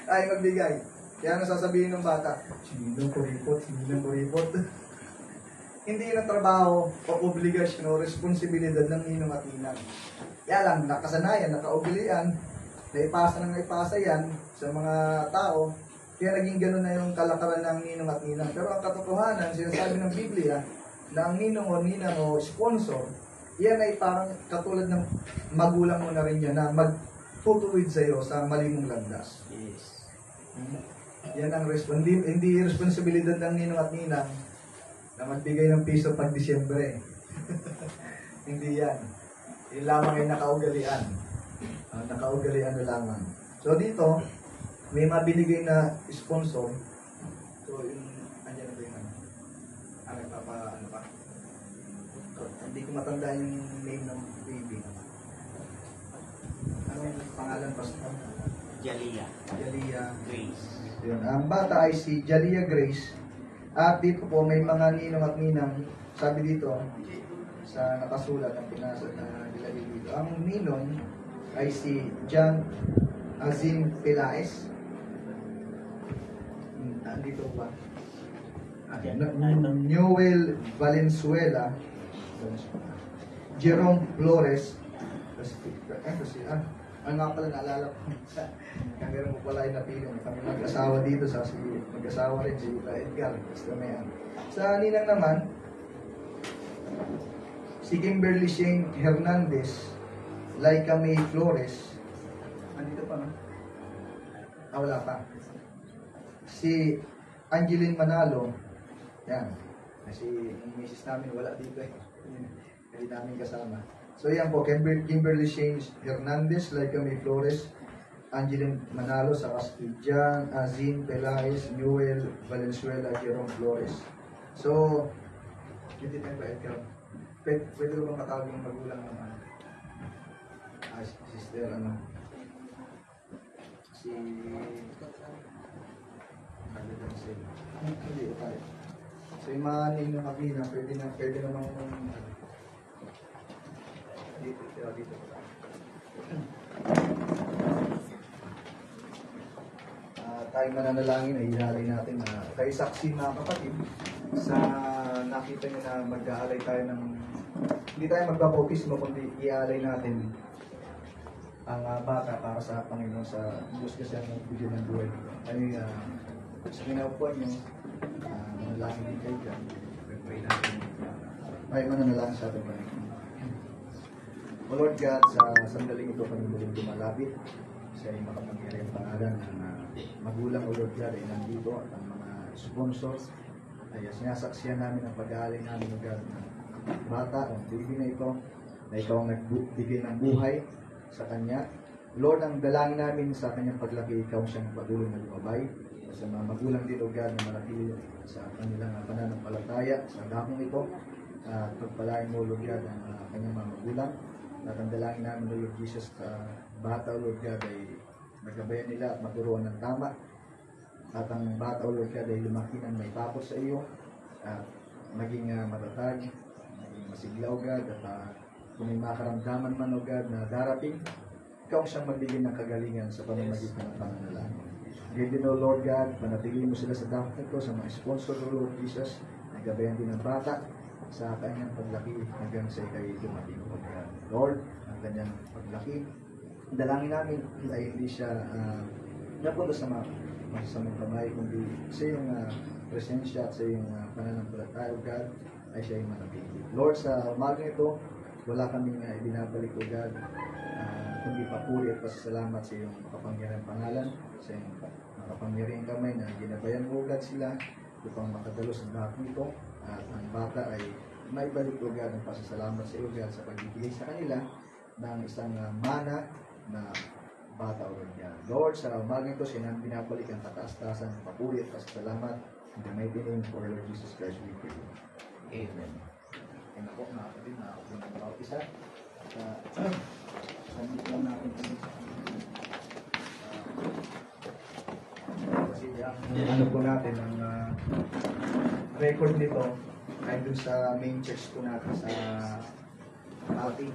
Ay, magbigay. Kaya ano sasabihin ng bata? Sinidong kuripot. Hindi yun ang trabaho o obligasyon o responsibilidad ng ninong at ninang. Kaya lang, nakasanayan, nakaugalian, naipasa yan sa mga tao, kaya naging gano'n na yung kalakaran ng ninong at ninang. Pero ang katotohanan, sinasabi ng Biblia, na ang ninong o ninang o sponsor, yan ay parang katulad ng magulang mo na rin yan na magtutuwid sa iyo sa mali mong landas. Yes. Yan ang hindi responsibilidad ng ninong at ninang na magbigay ng piso pag Disyembre. Hindi yan. Yung lamang ay nakaugalian. Nakaugalian na lamang. So dito, may mabinigay na sponsor. So yung, andyan na ba yung ano pa? Hindi ko matanda yung name ng baby. Ano yung pangalan pa? Jalia. Grace. Yun. Ang bata ay si Jalia Grace. At dito po may mga ninong at ninang, sabi dito, sa nakasulat ang pinasa na nilagay dito. Ang ninong ay si John Azim Pelaez. Dito ba? Noel Valenzuela. Jerome Flores. Ang nga pala naalala ko. Meron ko pala yung napilin. Kami mag-asawa dito, mag-asawa rin si Edgar. Sa ninang naman, si Kimberly Shane Hernandez, Laika May Flores. Andito pa, no? Wala pa. Si Angeline Manalo. Yan. Kasi yung misis namin wala dito eh. Hindi namin kasama. So yan po, Kimberly Shane Hernandez, Laika May Flores, Angeline Manalo, sa John Azin Pelaez, Noel Valenzuela, Jerome Flores. So, hindi tayo ba, Edgar? Pwede ko bang katawag yung magulang naman? Sister, ano? Si... Hindi ko tayo. So yung mga ninong kabina, pwede naman dito. Tayo mananalangin ay ihalay natin na kayo saksi mga kapatid sa nakita nyo na mag-aalay tayo ng hindi tayo magbabautismo, kundi ialay natin ang bata para sa Panginoon, sa Diyos kasi ang bigyan ng buhay. Ay, sa ginaupuan nyo, manalangin din kayo dyan. Pray natin. Ay, mananalangin sa ating Panginoon. O Lord God, sa sandaling ito kami muling lumalapit sa iyong makapangyarihang pangalan ng magulang, O Lord God, ay nandito at ang mga sponsors ay sinasaksiyan namin ang pag-aalay namin, O God, ng bata o baby na ito, na ikaw ang nagbigay ng buhay sa kanya. Lord, ang dalangin namin sa kanyang paglaki, ikaw siyang patuloy na lumabay. Sa mga magulang din, O God, na manatili sa kanilang pananampalataya sa dakong ito. At pagpalain mo, Lord God, ang kanyang mga magulang. At ang dalangin namin, Lord Jesus, bata, Lord God, ay magabayan nila at maturuan ng tama. At ang bata, Lord God, ay lumaki ng may tapos sa iyo. At maging matatag, maging masiglaw, God. At kung may makaramdaman man, O God, na darating, ikaw siyang magbigay ng kagalingan sa pamamagitan ng pananalangin. Ngayon din, O Lord God, panatilihin mo sila sa dapat nito, sa mga sponsor, O Lord Jesus, nagabayan din ng bata sa kanyang paglaki hanggang sa ikay dumating, O God. Lord, ang kanyang paglaki, dalangin namin ay hindi siya napunta sa mga masasamang kamay, kundi sa iyong presensya at sa iyong pananampalataya, O God, ay siya yung manatili. Lord, sa umagang ito, wala kaming ibinabalik, O God, kundi papuri at pasasalamat sa iyong makapangyarihang pangalan, sa iyong makapangyarihang kamay na ginabayan mo, O God, sila upang makadalo sa lahat nito. At ang bata ay maibalik, O God, ang pasasalamat sa iyo, God, sa pagbibigay sa kanila ng isang mana na bata, O Lord God. Lord, sa umagang ito, sinang binabalik ang kataas-taasan, papuri at pasasalamat. In the mighty name of our Lord Jesus Christ, we pray. Amen. And ako, mga kapatid, na ako ng bawat isa. Sandit lang natin kami kasi ang po natin, ang record nito ay dun sa main church po natin sa ating.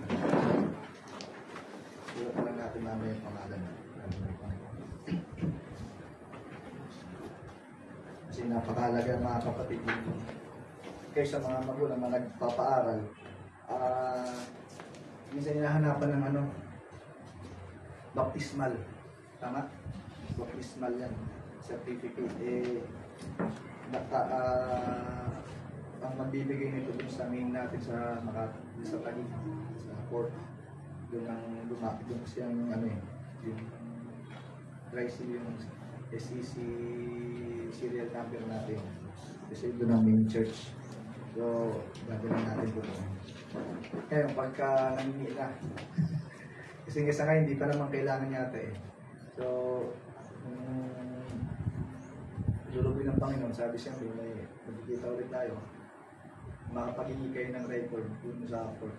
Sulat lang natin namin yung pangalan. Kasi napakalaga mga kapatid dito. Kaya sa mga magulang na nagpapaaral, minsan hinahanapan ng baptismal. Tama? Baptismal yan. Certificate. Ang magbibigay nito dun sa main natin sa sa Taguig, sa port. Doon ang lumaki. Doon kasi ang yung tricycle, yung SEC serial number natin. Kasi doon ang main church. So, gagawin natin doon. Ngayon, pagka nangingi na. Kasi nga ngayon, hindi pa naman kailangan yata eh. So, lulubin ng Panginoon, sabi siya, may magkikita ulit tayo. Makapaghingi kayo ng record dun sa court.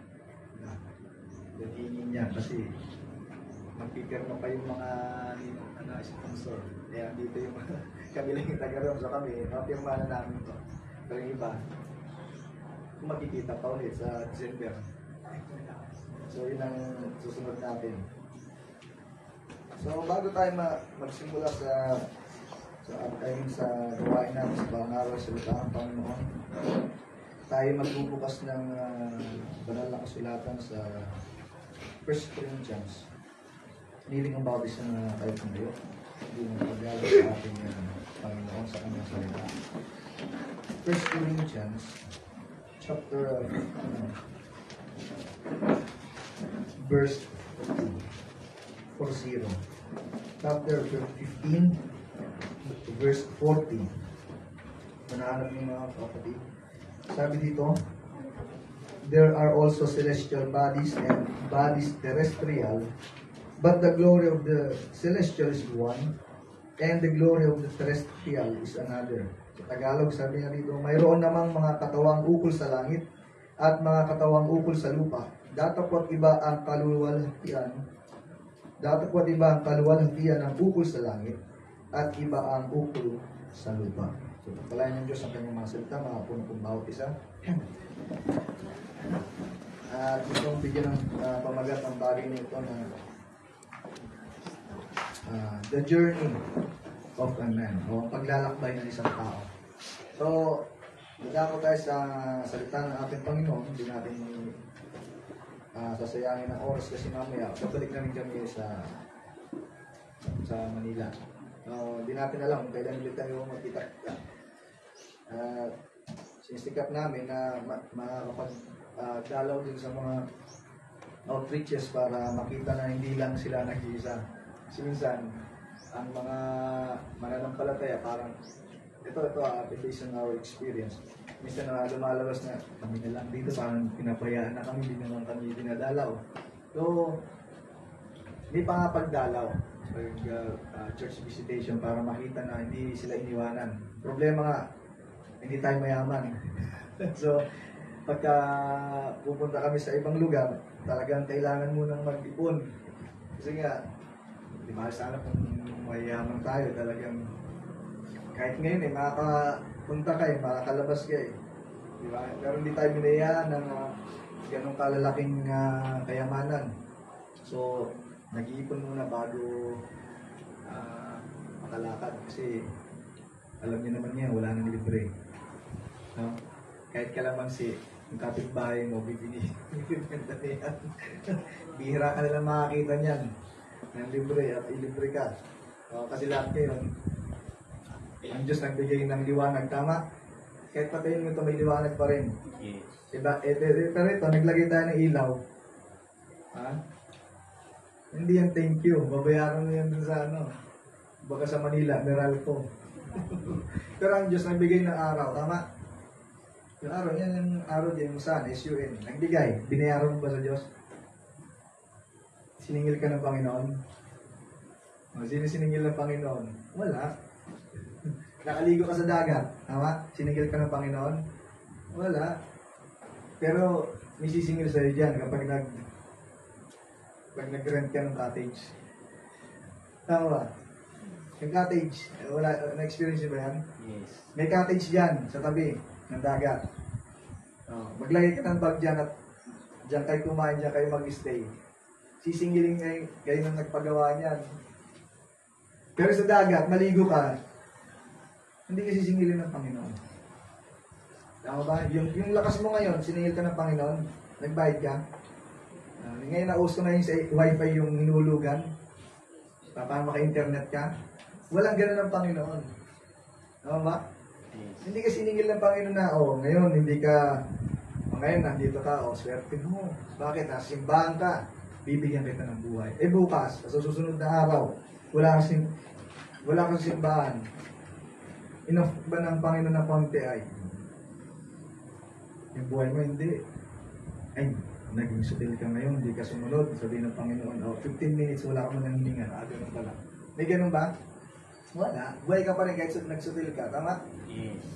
Hingin niya kasi magpipirma pa yung mga sponsor. Kaya dito yung kami lang yung taga-room. So kami, mapirma na namin ito. Pero yung iba, kung magkikita pa ulit sa December. So yun ang susunod natin. So bago tayo magsimula sa gawain natin sa pangaral sa Lutang Panginoon, tayo magbubukas ng banal na kasulatan sa 1 Corinthians. Niling ang bawis na tayo kumayo. Hindi mo paggalang sa ating Panginoon sa kanyang salita. 1 Corinthians chapter verse 40. Chapter 15 verse 40. Manahanap niyo mga kapatid. Sabi dito, there are also celestial bodies and bodies terrestrial, but the glory of the celestial is one, and the glory of the terrestrial is another. Sa Tagalog, sabi nga dito, mayroon namang mga katawang ukol sa langit at mga katawang ukol sa lupa. Datapwat iba ang kaluwalhatian. Datapwat iba ang kaluwalhatian ng ukol sa langit at iba ang ukol sa lupa. So, pagpalain ng Diyos ang kanyang mga salita, mga puno kong bawat isa. At itong bigyan ng pamagat ang bagay nito na the journey of a man, o ang paglalakbay ng isang tao. So, Dadako tayo sa salita ng ating Panginoon. Hindi natin sasayangin ang oras kasi mamaya babalik namin kami sa Manila. Hindi natin alam kung kailan ulit tayo magkita-kita. Sinisikap namin na makakapag-dalaw din sa mga outreaches para makita na hindi lang sila nag-iisa. Kasi minsan, ang mga mananampalataya parang ito based on our experience. Minsan na lumalabas na kami na lang dito, parang pinapayaan na kami, hindi naman kami dinadalaw. So, hindi pa nga pagdalaw, church visitation para makita na hindi sila iniwanan. Problema nga, hindi tayo mayaman. So, pagka pupunta kami sa ibang lugar, talagang kailangan munang mag-ipon. Kasi nga, di ba sana kung mayaman tayo, talagang kahit ngayon makakapunta kayo, makakalabas kayo. Di ba? Pero hindi tayo binayaan ng ganong kalalaking kayamanan. So, nag-iipon muna bago makalakad kasi alam niyo naman yan, wala nang libre. No? Kahit kalamansi, yung kapitbahay mo, bibili. Bihira ka nalang makakita niyan ng libre at ilibre ka. Kasi lahat ngayon, ang Diyos nagbigay ng liwanag, tama? Kahit patayin mo ito, may liwanag pa rin. Yes. Diba? Pero ito, naglagay tayo ng ilaw. Ha? Hindi yan thank you. Babayaran mo yan dun sa baka sa Manila, Meralco. Pero ang Diyos nagbigay ng araw, tama? Yung araw, yan yung araw din, yung sun, S-U-N. Nagbigay, binayaran mo ba sa Diyos? Siningil ka ng Panginoon? Sino siningil ng Panginoon? Wala. Nakaligo ka sa dagat, tama? Siningil ka ng Panginoon? Wala. Pero may sisingil sa'yo dyan kapag nag-rent ka ng cottage. Tama ba? Yung cottage, wala, na-experience nyo ba yan? Yes. May cottage dyan sa tabi ng dagat. Maglagay ka ng bag dyan at dyan kayo kumain, dyan kayo mag-stay. Sisingilin kayo ng nagpagawa niyan. Pero sa dagat, maligo ka, hindi ka sisingilin ng Panginoon. Tama ba? Yung lakas mo ngayon, siningil ka ng Panginoon, nagbayad ka. Ngayon nauso na yung sa wifi yung hinulugan. Para maka-internet ka. Walang ganun ng Panginoon. Tama ba? Yes. Hindi ka siningil ng Panginoon na, ngayon hindi ka, ngayon nandito ka, swerte mo. Bakit? Simbahan ka. Bibigyan kita ng buhay. Bukas, sa susunod na araw, wala kang simbahan. Enough ba ng Panginoon na konti ay? Yung buhay mo hindi. Ay, naging sutil ka ngayon, hindi ka sumunod. Sabihin ng Panginoon, 15 minutes, wala ka man nang hininga. Ganun pala. May ganun ba? Wala. Buhay ka pa rin kahit nagsutil ka. Tama? Yes.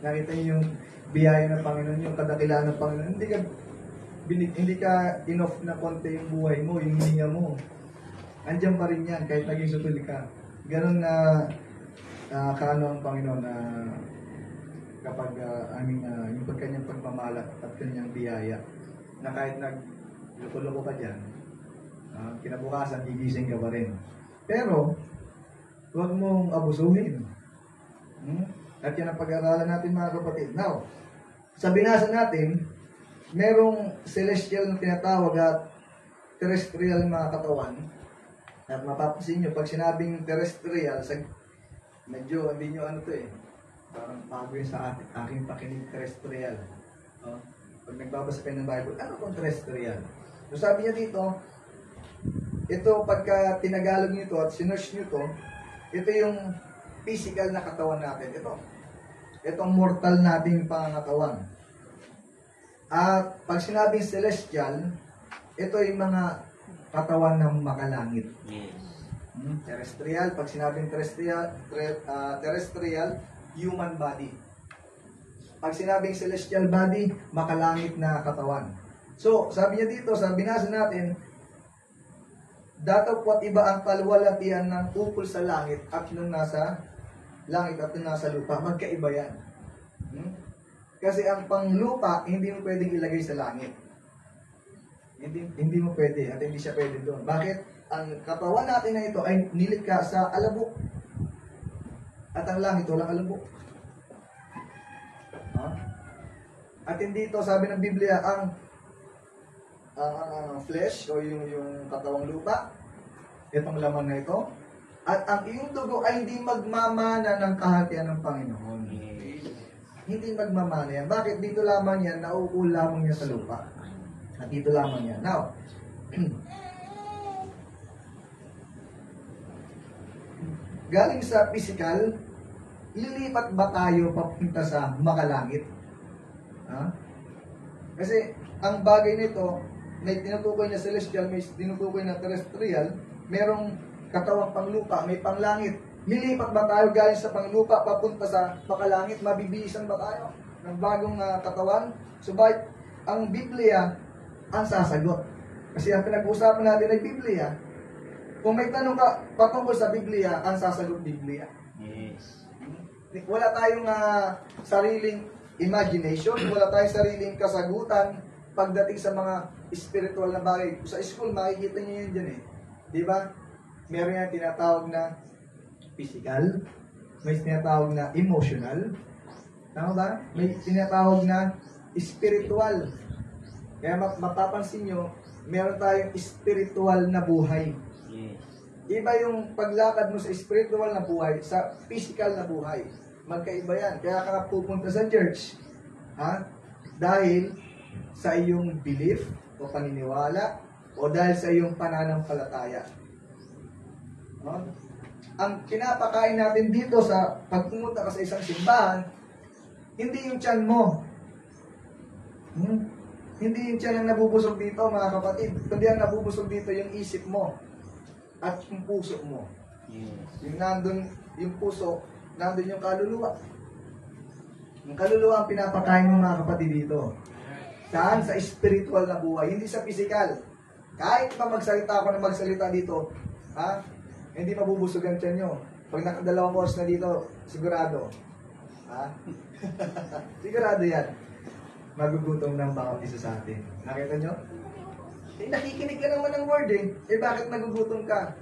Nakita niyo yung biyaya ng Panginoon, yung kadakilaan ng Panginoon. Hindi ka enough na konti yung buhay mo, yung hininga mo. Andiyan pa rin yan, kahit naging sutil ka. Ganun na kaano ang Panginoon na kapag yung kanyang pagmamalat at kanyang biyaya na kahit nagluko-luko ka dyan, kinabukasan, gigising ka pa rin. Pero, huwag mong abusuhin. At yan ang pag-aaralan natin mga kapatid. Now, sa binasa natin, merong celestial na tinatawag at terrestrial mga katawan. At mapapansin nyo, pag sinabing terrestrial, medyo hindi nyo parang bago yun sa aking pakinig terrestrial. Pag nagbabasa kayo ng Bible, ano kung terrestrial? So sabi niya dito, ito pagka tinagalog nyo ito at sinerge nyo ito yung physical na katawan natin. Ito ang mortal nating pangangatawan. At pag sinabing celestial, ito yung mga katawan ng makalangit. Yes. Terrestrial, pag sinabing terrestrial, human body. Pag sinabing celestial body, makalangit na katawan. So, sabi niya dito, sa binasa natin, datapwat iba ang kalwalatian ng ukol sa langit at nung nasa langit at nung nasa lupa. Magkaiba yan. Kasi ang panglupa, hindi mo pwedeng ilagay sa langit. Hindi mo pwede at hindi siya pwede doon. Bakit? Ang katawan natin na ito ay nilikha sa alabok. At ang langit walang alabok. Ha? At hindi ito, sabi ng Biblia, ang flesh o yung katawang lupa, itong laman na ito, at ang iyong dugo ay hindi magmamana ng kahatian ng Panginoon. Hindi magmamana yan. Bakit? Dito lamang yan, nauukul lamang niya sa lupa. At dito lamang yan. Now, galing sa physical, lilipat ba tayo papunta sa makalangit? Ha? Kasi, ang bagay nito, may tinutukoy na celestial, may tinutukoy na terrestrial, merong katawang panglupa, may panglangit. Lilipat ba tayo galing sa panglupa papunta sa makalangit? Mabibihisan ba tayo ng bagong katawan? Subalit, ang Biblia ang sasagot. Kasi ang pinag-uusapan natin ay Biblia. Kung may tanong ka patungkol sa Biblia, ang sasagot Biblia. Yes. Wala tayong sariling imagination, wala tayong sariling kasagutan pagdating sa mga spiritual na bagay. Sa school, makikita niyo yun dyan eh. Di ba? Meron yan tinatawag na physical, may tinatawag na emotional, tama ba? May tinatawag na spiritual. Kaya mapapansin nyo, meron tayong spiritual na buhay. Yes. Iba yung paglakad mo sa spiritual na buhay sa physical na buhay. Magkaiba yan. Kaya ka pupunta sa church. Ha? Dahil sa iyong belief o paniniwala o dahil sa iyong pananampalataya. No? Ang pinapakain natin dito sa pagpumunta ka sa isang simbahan, hindi yung tiyan mo. Hindi yung tiyan ang nabubusog dito, mga kapatid. Kundi ang nabubusog dito yung isip mo at yung puso mo. Yes. Yung nandun, yung puso, nandun yung kaluluwa. Yung kaluluwa ang pinapakain mo, mga kapatid, dito. Saan? Sa spiritual na buhay, hindi sa physical. Kahit pa magsalita ako na magsalita dito, ha? Hindi mabubusog ang tiyan nyo. Pag nakadalawang oras na dito, sigurado. Ha? Sigurado yan. Magugutom ng bawat isa sa atin. Nakita nyo? Eh, nakikinig ka naman ng word eh. Eh, bakit nagugutom ka?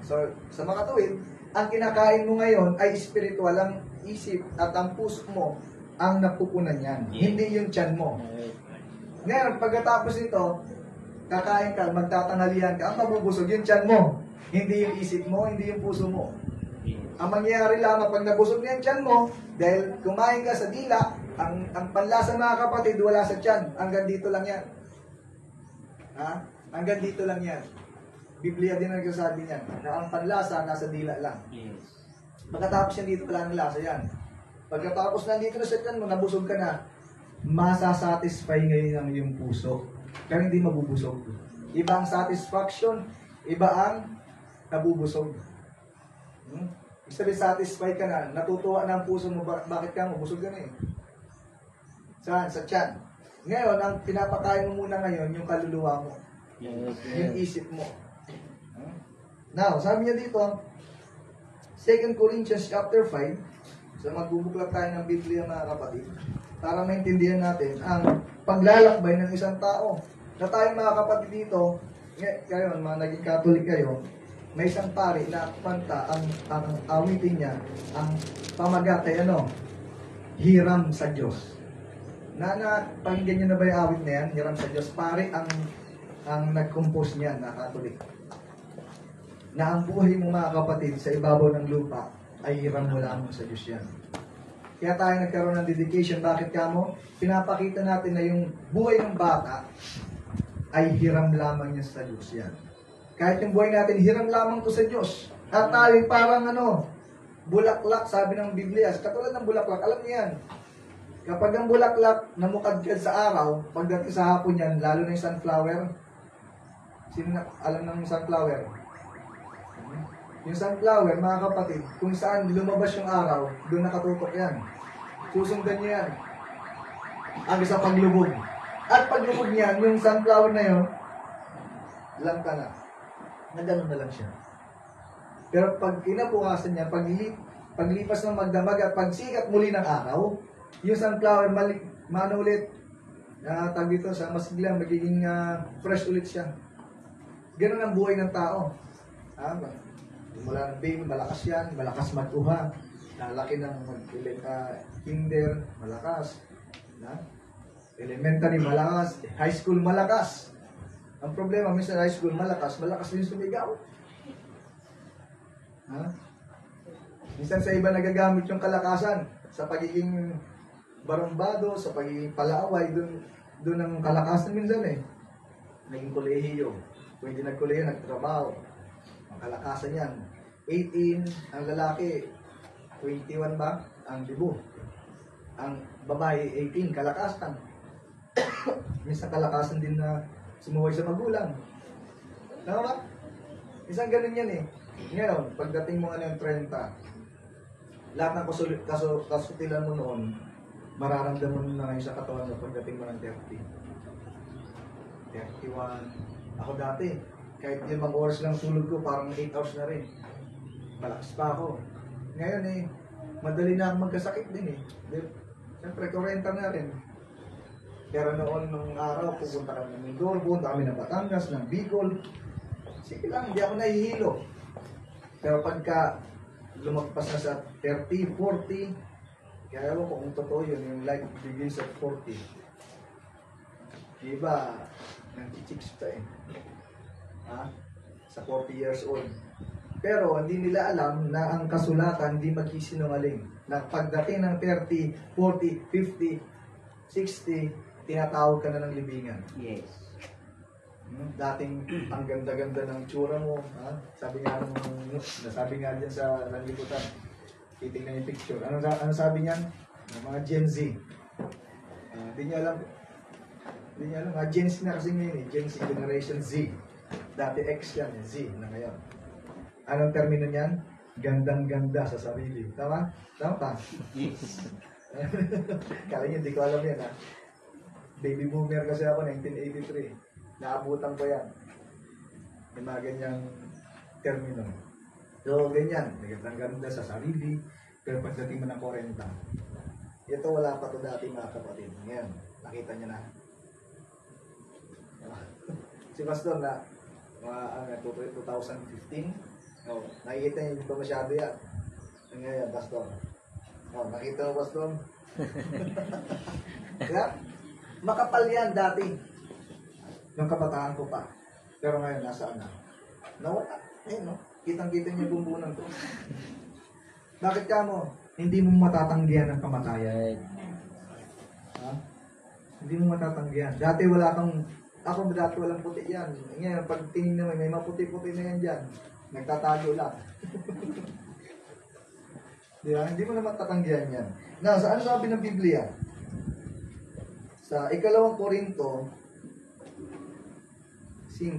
So, sa mga tuwid, ang kinakain mo ngayon ay spiritual, ang isip at ang puso mo ang napupunan yan. Hindi yung tiyan mo. Ngayon, pagkatapos nito, kakain ka, magtatanghalian ka, ang mabubusog yung tiyan mo. Hindi yung isip mo, hindi yung puso mo. Ang mangyayari lamang pag nabusog na yung tiyan mo, dahil kumain ka sa dila, ang panlasa, mga kapatid, wala sa tiyan. Hanggang dito lang yan. Ha? Hanggang dito lang yan. Biblia din ang nagsasabi niyan, na ang panlasa nasa dila lang. Yes. Pagkatapos yan dito, wala ng lasa yan. Pagkatapos nandito na sa tiyan mo, nabusog ka na, masasatisfy ngayon ang iyong puso. Kaya hindi mabubusog. Iba ang satisfaction, iba ang nabubusog. Ibig sabihin, satisfy ka na, natutuwa na ang puso mo, bakit ka mabusog ka na eh? Saan? Sa tiyan. Ngayon, ang pinapakain mo muna ngayon, yung kaluluwa mo. Yes. Yung isip mo. Now, sabi niya dito, 2 Corinthians chapter 5, so magbubuklat tayo ng Biblia, mga kapatid, para maintindihan natin ang paglalakbay ng isang tao. Na tayong mga kapatid dito, kayo, mga naging Catholic kayo, may isang pari na kanta, ang awitin niya, ang pamagat ay Hiram sa Diyos. Pakinggan niyo na ba yung awit na yan? Hiram sa Diyos. Pari ang nag-compose niya na Catholic. Na ang buhay mo, mga kapatid, sa ibabaw ng lupa ay hiram mo lamang sa Diyos yan. Kaya tayo nagkaroon ng dedication. Bakit kamo? Pinapakita natin na yung buhay ng bata ay hiram lamang niya sa Diyos yan. Kahit yung buhay natin, hiram lamang to sa Diyos. At tayo parang bulaklak, sabi ng Biblia. Katulad ng bulaklak, alam niyo yan. Kapag ang bulaklak namukadkad sa araw, pagdating sa hapon yan, lalo na yung sunflower. Sino alam ng sunflower? Yung sunflower, mga kapatid, kung saan lumabas yung araw, doon nakatutok yan. Susundan niya yan. Hanggang sa paglubog. At paglubog niyan, yung sunflower na yun, alam ka na. Nagano na lang siya. Pero pag kinabukasan niya, paglipas ng magdamag at pagsikat muli ng araw, yung sunflower, ulit, tag dito, sa masigla, magiging fresh ulit siya. Ganun ang buhay ng tao. Mula ng baby, malakas yan, malakas matuha. Lalaki ng kinder, malakas. Na? Elementary, malakas. High school, malakas. Ang problema, minsan high school, malakas din sumigaw. Ha? Minsan sa iba nagagamit yung kalakasan sa pagiging barumbado, sa pagiging palaaway, doon ang kalakasan minsan eh. Naging kolehiyo. Kung hindi nagkolehiyo, nagtrabaho. Ang kalakasan yan. 18, ang lalaki, 21 ba? Ang dibu. Ang babae, 18, kalakasan. Minsan kalakasan din na sumuhay sa magulang. Tama ba? Minsan ganun yan eh. Ngayon, pagdating mo ng 30, lahat ng kasutilan mo noon, mararamdaman mo na ngayon sa katawan mo pagdating mo ng 30. 31. Ako dati, kahit 5 oras lang sulog ko, parang 8 hours na rin. Malakas pa ako. Ngayon eh, madali na akong magkasakit din eh. Siyempre, 40 na rin. Pero noon, nung araw, pupunta kami ng Mindoro, pupunta kami ng Batangas, ng Bicol. Sige lang, hindi ako nahihilo. Pero pagka lumagpas na sa 30, 40, kaya ako kung totoo yun, yung life begins at 40. Iba, nang-chicks pa eh. Ha? Sa 40 years old. Pero hindi nila alam na ang kasulatan hindi magsisinungaling. Na pagdating ng 30, 40, 50, 60, tinatawag ka na ng libingan. Yes. Dating ang ganda-ganda ng tsura mo, ha? Sabi nga dyan sa lanlibutan, titignan yung picture. Ano sabi niyan? Mga Gen Z. Hindi niya alam, mga Gen Z na kasi ngayon eh, Gen Z, Generation Z. Dati X yan, Z na ngayon. Anong termino niyan? Gandang-ganda sa sarili. Tama? Tama pa? Yes. Kala niyo, hindi ko alam yan ha. Baby boomer kasi ako, 1983. Naabutan ko yan. Yung mga ganyang termino. So, ganyan. Nagandang-ganda sa sarili. Pero pagdating mo ng 40, ito wala pa to dati mga kapatid. Ngayon, nakita niyo na. Si Pastor na, 2015, nakikita niyo dito masyado yan. Ngayon, Pastor. Nakita mo, Pastor? Kaya, makapal yan dati. Nung kabataan ko pa. Pero ngayon, nasaan na? Nawala. Ayun, no? Kitang-kita niyo yung bumbunan ko. Bakit ka mo? Hindi mo matatanggihan ang kamatayan. Ha? Hindi mo matatanggihan. Dati wala kang... Ako dati walang puti yan. Ngayon, pag tingin naman, may maputi-puti na yan dyan. Nagtatago lang. Di ba? Hindi mo na matatanggihan yan. Now, sa ano sabi ng Biblia? Sa 2 Korinto 5.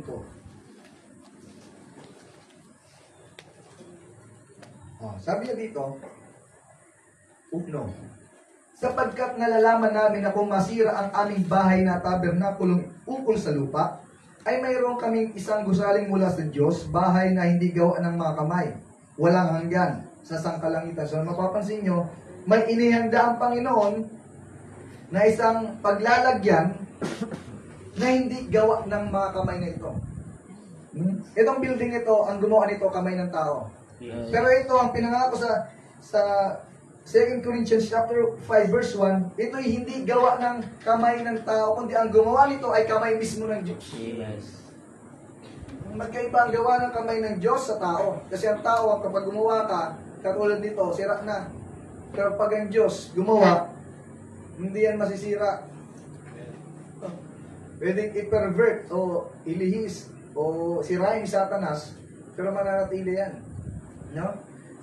Sabi niya dito, no. Sapagkat nalalaman namin na kung masira ang aming bahay na tabernakulong ukol sa lupa, ay mayroon kaming isang gusaling mula sa Diyos, bahay na hindi gawa ng mga kamay, walang hanggan, sa sangkalangitan. So mapapansin nyo, may inihanda ang Panginoon na isang paglalagyan na hindi gawa ng mga kamay na ito. Itong building ito, ang gumawa nito, kamay ng tao. Yes. Pero ito, ang pinangako sa 2 Corinthians chapter 5 verse 1, ito ay hindi gawa ng kamay ng tao, kundi ang gumawa nito ay kamay mismo ng Diyos. Yes. Magkaiba ang gawa ng kamay ng Diyos sa tao. Kasi ang tao, kapag gumawa ka, katulad nito, sira na. Pero pag ang Diyos gumawa, hindi yan masisira. Pwedeng i-pervert o ilihis o sirain Satanas, pero mananatili yan. No?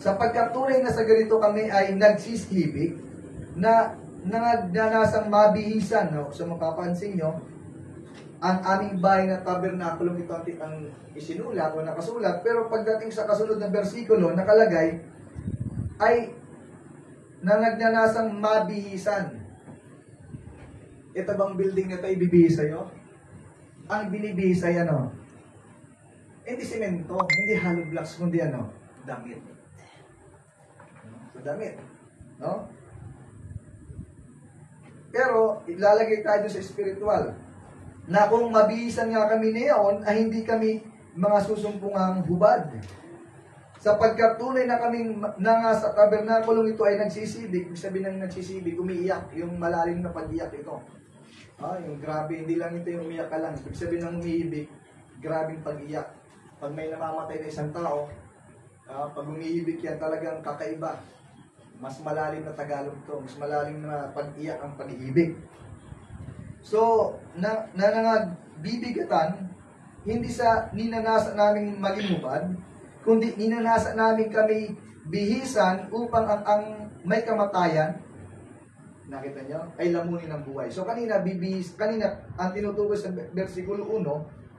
Sapagkat tunay na sa ganito kami ay nagsisibig na nagnanasang mabihisan. No? So mapapansin nyo, ang aming bahay na tabernakulum ito ang isinulat o nakasulat, pero pagdating sa kasunod na versikulo, nakalagay ay nagnanasang mabihisan. Ito bang building na ito ibibihis sa'yo? Ang binibihis ay ano? Hindi semento, hindi hollow blocks, kundi ano? Damit. So, damit. No? Pero, ilalagay tayo sa spiritual. Na kung mabihisan nga kami niyon, ay hindi kami mga susumpungang hubad. Sapagkat tunay na kaming nga sa tabernakulong ito ay nagsisibig. Ibig sabihin ng nagsisibig, umiiyak. Yung malalim na pag-iyak ito. Yung grabe, hindi lang ito yung umiyak ka lang. Ibig sabihin ng umiibig, grabing pag-iyak. Pag may namamatay na isang tao, pag umiibig yan, talagang kakaiba. Mas malalim na Tagalog to. Mas malalim na pag-iyak ang pag-iibig. So, bibigatan, hindi sa ninanasa naming malimubad, kundi ninanasa namin kami bihisan upang ang may kamatayan, nakita nyo, ay lamunin ng buhay. So kanina ang tinutukoy sa versikulo 1,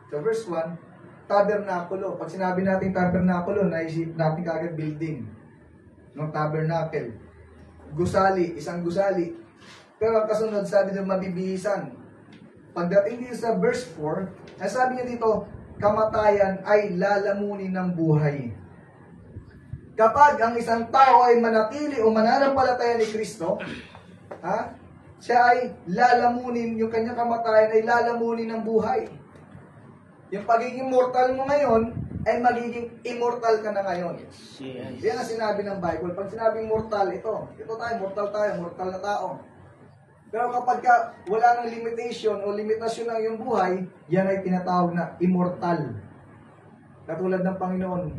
sa verse 1, tabernakulo. Pag sinabi natin tabernakulo, naisip natin kagad building ng tabernacle. Gusali, isang gusali. Pero ang kasunod, sabi nyo, mabibihisan. Pagdating dito sa verse 4, sabi niya dito, kamatayan ay lalamunin ng buhay. Kapag ang isang tao ay manatili o mananampalataya ni Kristo, siya ay lalamunin, yung kanyang kamatayan ay lalamunin ng buhay. Yung pagiging mortal mo ngayon, ay magiging immortal ka na ngayon. Yan ang sinabi ng Bible. Pag sinabing mortal, ito tayo, mortal na tao. Pero kapag wala ng limitation o limitasyon ng iyong buhay, yan ay tinatawag na immortal. Katulad ng Panginoon,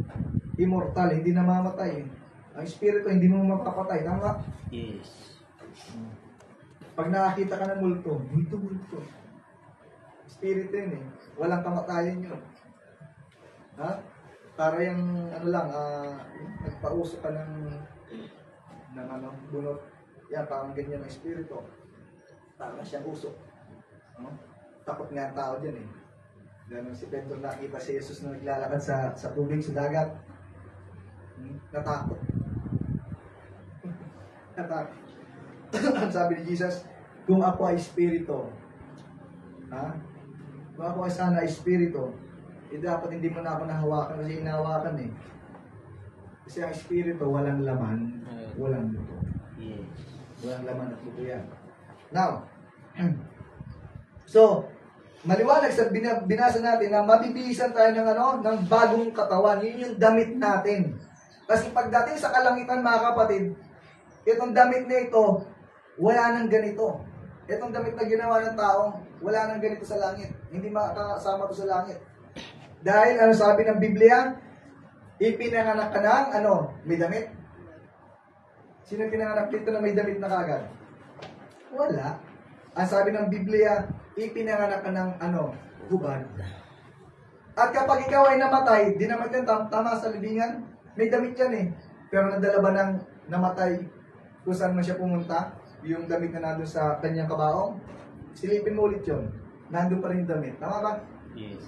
immortal, hindi namamatay. Ang Espiritu, hindi mo mapapatay. Tama? Yes. Pag nakakita ka ng multo. Espiritu yun eh. Walang kamatayan yun. Para yung, nagpauso ka ng bunot. Yan, parang ganyan ang Espiritu. Tama siyang usok. Takot nga ang tao dyan eh. Ganun si Pedro nakita si Jesus na naglalakad sa tubig, sa dagat. Natakot. Ang sabi ni Jesus, kung ako ay Espiritu, kung ako ay sana Espiritu, dapat hindi mo na ako nahawakan kasi hinahawakan eh. Kasi ang Espiritu, walang laman, walang buto. Walang laman at buto yan. Now, so, maliwanag sa binasa natin na mabibihisan tayo ng bagong katawan. Yun yung damit natin. Kasi pagdating sa kalangitan, mga kapatid, itong damit na ito, wala nang ganito. Itong damit na ginawa ng tao, wala nang ganito sa langit. Hindi makakasama to sa langit. Dahil, sabi ng Biblia, ipinanganak ka ng, may damit. Sino pinanganak dito na may damit na kagad? Wala. Ang sabi ng Biblia, ipinanganak ka ng hubad. At kapag ikaw ay namatay, di naman yan, tama sa libingan, may damit yan eh. Pero nadala ba ng namatay kung saan man siya pumunta, yung damit na nandun sa kanyang kabaong? Silipin mo ulit yun. Nandun pa rin yung damit. Tama ba? Yes.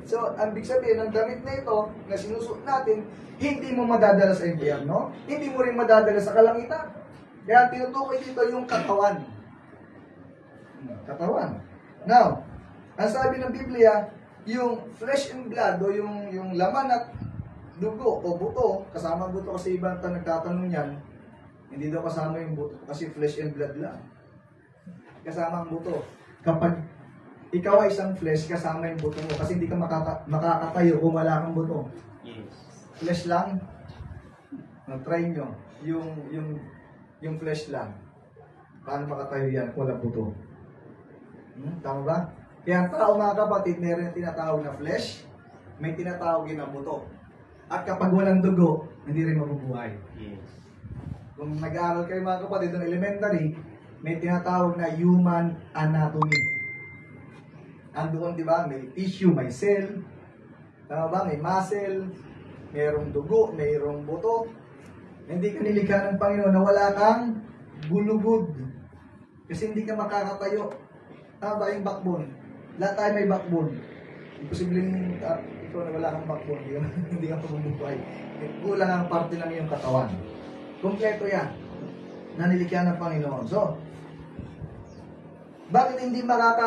So, ang big sabihin, ng damit na ito, na sinusuot natin, hindi mo madadala sa impyerno, hindi mo rin madadala sa kalangitan. Kaya tinutukoy dito yung katawan. Now, ang sabi ng Biblia, yung flesh and blood, o yung laman at dugo o buto, kasama ang buto kasi ibang nagtatanong yan, hindi daw kasama yung buto kasi flesh and blood lang. Kasama ang buto. Kapag ikaw ay isang flesh, kasama yung buto mo kasi hindi ka makakatayo kung wala kang buto. Yes. Flesh lang, try nyo, yung flesh lang. Paano makatayo yan kung walang buto? Tama ba? Kaya ang tao, mga kapatid, meron yung tinatawag na flesh, may tinatawag din na buto. At kapag walang dugo, hindi rin mabubuhay. Yes. Kung nag-aaral kayo, mga kapatid, ng elementary, may tinatawag na human anatomy. Andoon, di ba? May tissue, may cell. Tama ba? May muscle, mayroong dugo, mayroong buto. Hindi ka nilikha ng Panginoon na wala kang gulugod. Kasi hindi ka makakatayo. Tama ba yung backbone? Lahat tayo may backbone. Imposibleng ikaw na wala kang backbone, hindi ka mabubuhay. Kulang ang parte ng iyong katawan. Kompleto yan. Nanilikha ng Panginoon. So, bakit hindi mana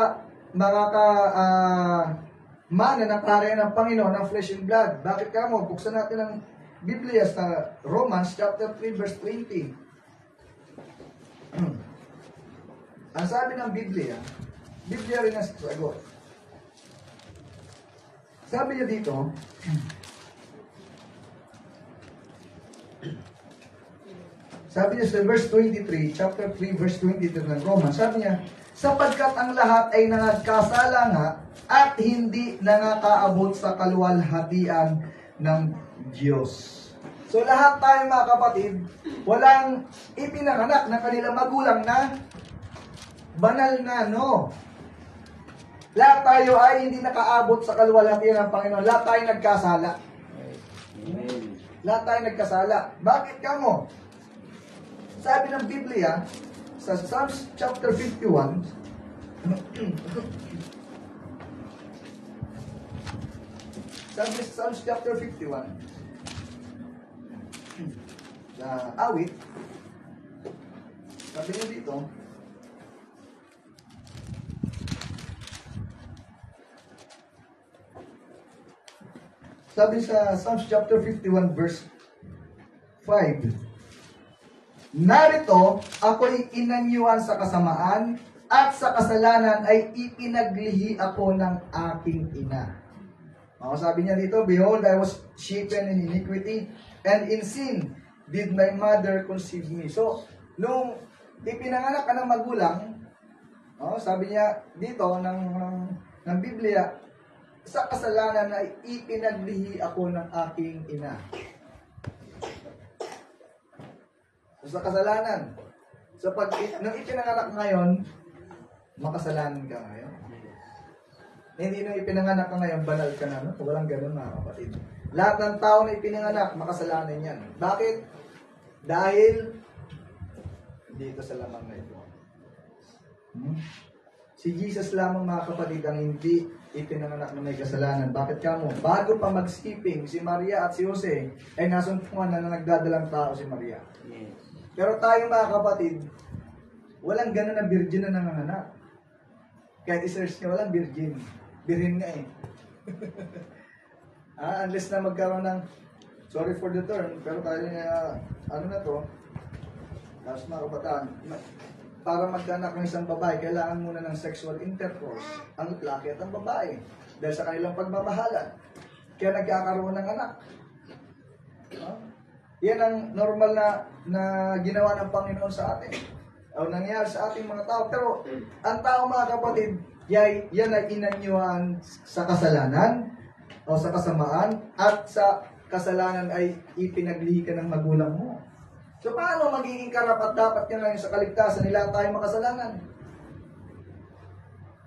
ng karya ng Panginoon ng flesh and blood? Bakit ka mo? Buksan natin ang Biblia sa Romans chapter 3 verse 20. Ang sabi ng Biblia rin ang sagot. Sabi niya dito, Sabi niya sa verse 23, chapter 3, verse 23 ng Romans, sabi niya, sapagkat ang lahat ay nangagkasala nga at hindi nangakaabot sa kaluwalhatian ng Diyos. So lahat tayo mga kapatid, walang ipinanganak ng kanilang magulang na banal na, no? Lahat tayo ay hindi nakaabot sa kaluwalhatian ng Panginoon. Lahat tayo nagkasala. Lahat tayo nagkasala. Bakit ka mo? Sabi ng Biblia, sa Psalms chapter 51, sabi sa Psalms chapter 51, sa awit, sabi niya dito, sabi sa Psalms chapter 51 verse 5, narito, ako'y inanyuan sa kasamaan at sa kasalanan ay ipinaglihi ako ng aking ina. Sabi niya dito, behold, I was shapen in iniquity, and in sin did my mother conceive me. So, nung ipinanganak ka ng magulang, sabi niya dito ng Biblia, sa kasalanan ay ipinaglihi ako ng aking ina. So, sa kasalanan, nung ipinanganak ngayon, makasalanan ka ngayon. Hindi nung ipinanganak ka ngayon, banal ka na, no? Walang ganun mga kapatid. Lahat ng tao na ipinanganak, makasalanan yan. Bakit? Dahil dito sa lamang na ito. Si Jesus lamang mga kapatid ang hindi ipinanganak na may kasalanan. Bakit ka mo? Bago pa mag-skipping, si Maria at si Jose ay nasumpungan na nagdadalang tao si Maria. Pero tayo mga kapatid, walang ganun na virgin na nanganganak. Kahit i-search nyo, walang virgin. Birin nga eh. Unless na magkaroon ng, sorry for the term, pero tayo na, ano na to, tapos mga kabataan, para magkanak ng isang babae, kailangan muna ng sexual intercourse, ang lalaki at ang babae. Dahil sa kanilang pagmamahalan. Kaya nagkakaroon ng anak. Yan ang normal na ginawa ng Panginoon sa atin. O nangyari sa ating mga tao. Pero ang tao mga kapatid, yan ay inanyuhan sa kasalanan o sa kasamaan at sa kasalanan ay ipinaglihi ka ng magulang mo. So paano magiging karapat-dapat ka ngayon sa kaligtasan nila tayo makasalanan?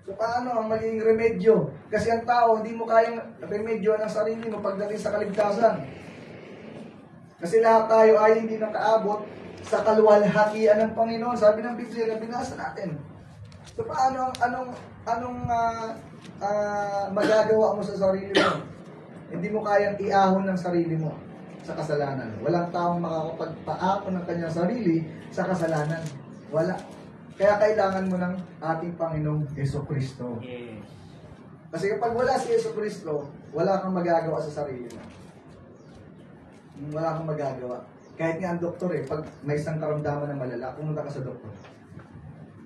So paano ang magiging remedyo? Kasi ang tao, hindi mo kayang remedyo ng sarili mo pagdating sa kaligtasan. Kasi lahat tayo ay hindi nakaabot sa kaluwalhatian ng Panginoon. Sabi ng Biblia na binasa natin. So paano, anong magagawa mo sa sarili mo? Hindi mo kayang iahon ng sarili mo sa kasalanan. Walang taong makakapagpaahon ng kanyang sarili sa kasalanan. Wala. Kaya kailangan mo ng ating Panginoong Jesucristo. Kasi kapag wala si Jesucristo, wala kang magagawa sa sarili mo. Wala kang magagawa. Kahit nga ang doktor pag may isang karamdaman na malala, pumunta ka sa doktor.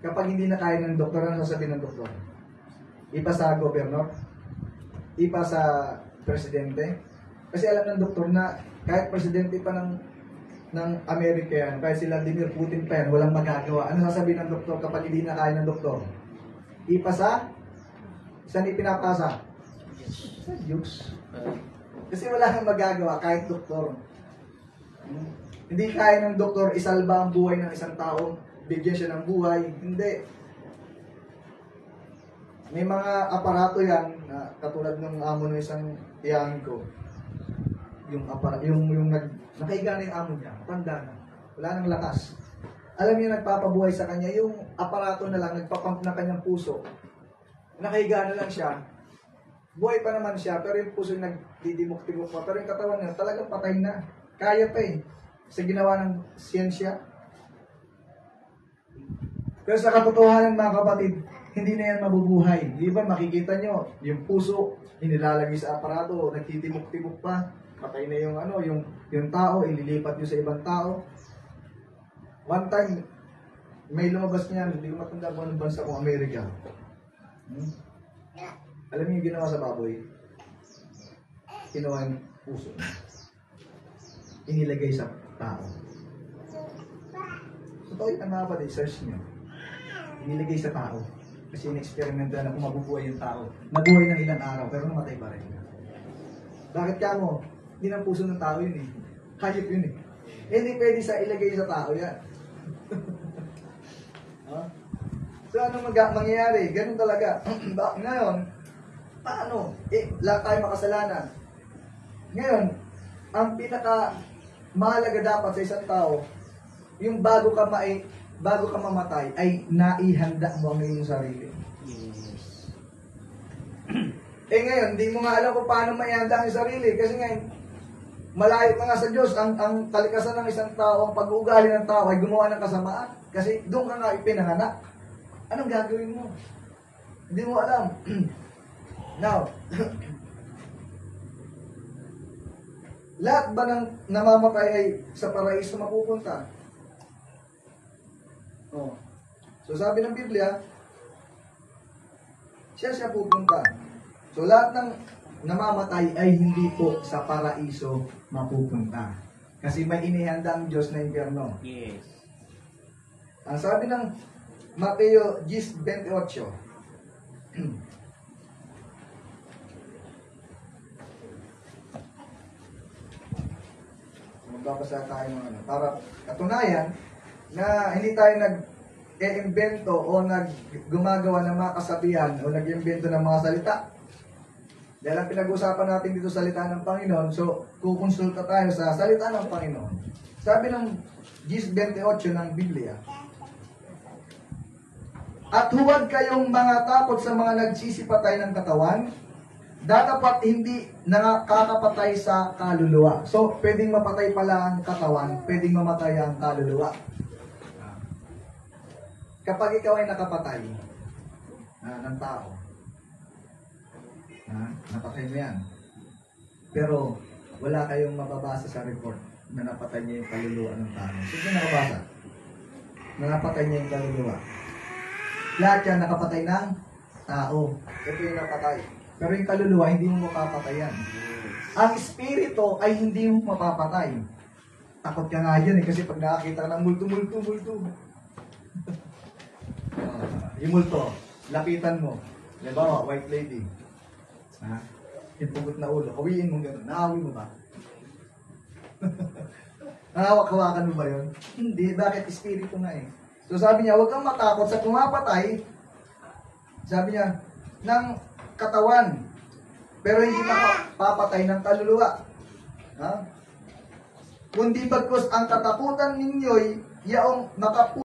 Kapag hindi na kaya ng doktor, ano sasabihin ng doktor? Ipa sa gobernador? Ipa sa presidente? Kasi alam ng doktor na kahit presidente pa ng Amerika yan, kahit si Vladimir Putin pa yan, walang magagawa. Ano sasabihin ng doktor kapag hindi na kaya ng doktor? Ipa sa? Saan ipinapasa? Sa Diyos. Kasi wala kang magagawa kahit doktor. Hindi kaya ng doktor isalba ang buhay ng isang tao, bigyan siya ng buhay. Hindi. May mga aparato yan, na katulad ng amo ng isang tiyahin ko. Yung nakahiga na yung amo niya, tanda na. Wala nang lakas. Alam niyo, nagpapabuhay sa kanya, yung aparato na lang, nagpapump na kanyang puso. Nakahiga na lang siya. Buhay pa naman siya, pero yung puso nagdidimok-timok pa. Pero yung katawan niya, talagang patay na. Kaya pa sa ginawa ng siyensya. Pero sa katotohanan mga kapatid, hindi na yan mabubuhay. Di ba makikita nyo, yung puso, inilalagay sa aparato, nagtitimok-timok pa. Patay na yung tao, ililipat nyo sa ibang tao. One time, may lumabas niyan, hindi ko matanda kung anong bansa kung Amerika. Alam niyo yung ginawa sa baboy? Kinuha yung puso. Inilagay sa tao. Totoo yun, mga kapatid, search nyo. Inilagay sa tao. Kasi in-experiment na kung mabubuhay yung tao. Nabuhay ng ilang araw, pero namatay pa rin. Bakit ka mo? Hindi ng puso ng tao yun eh. Hayop yun eh. Hindi pwede sa ilagay sa tao yan. Huh? So ano mangyayari? Ganun talaga. Ngayon, paano? Lahat tayo makasalanan. Ngayon, ang pinaka mahalaga dapat sa isang tao, yung bago ka mamatay, ay naihanda mo ang iyong sarili. Ngayon, hindi mo nga alam kung paano maihanda ang sarili. Kasi ngayon, malayo ka nga sa Diyos. Ang kalikasan ng isang tao, ang pag-uugali ng tao ay gumawa ng kasamaan. Kasi doon ka nga ipinanganak. Anong gagawin mo? Hindi mo alam. Now, lahat ba ng namamatay ay sa paraiso mapupunta? Oh. So sabi ng Biblia, siya pupunta. So lahat ng namamatay ay hindi po sa paraiso mapupunta. Kasi may inihanda ang Diyos na impyerno. Yes. Ang sabi ng Mateo 10:28, magbabasa tayo ng ano, para katunayan na hindi tayo nag-iimbento o gumagawa ng mga kasabihan o nag-iimbento ng mga salita. Dahil ang pinag-usapan natin dito salita ng Panginoon, so kukonsulta tayo sa salita ng Panginoon. Sabi ng 10:28 ng Biblia, at huwag kayong mga takot sa mga nagsisipatay ng katawan, datapat hindi nakakapatay sa kaluluwa. So, pwedeng mapatay pala ang katawan, pwedeng mamatay ang kaluluwa. Kapag ikaw ay nakapatay ng tao, napatay mo yan. Pero, wala kayong mababasa sa report na napatay niya yung kaluluwa ng tao. Sino nakabasa? Na napatay niya yung kaluluwa. Lahat yan nakapatay ng tao. Ito yung napatay. Pero yung kaluluwa, hindi mo mapapatayan. Ang espiritu ay hindi mo mapapatay. Takot ka nga dyan kasi pag nakakita ka ng multo. Yung multo, lapitan mo. Diba, white lady. Yung pugot na ulo, hawiin mo gano'n. Naawi mo ba? Hawak-hawakan mo ba yun? Hindi, bakit espiritu nga eh. So sabi niya, huwag kang matakot sa pumapatay, sabi niya, ng katawan, pero hindi makapapatay ng kaluluwa. Kundi bagkus ang katakutan ninyo'y yaong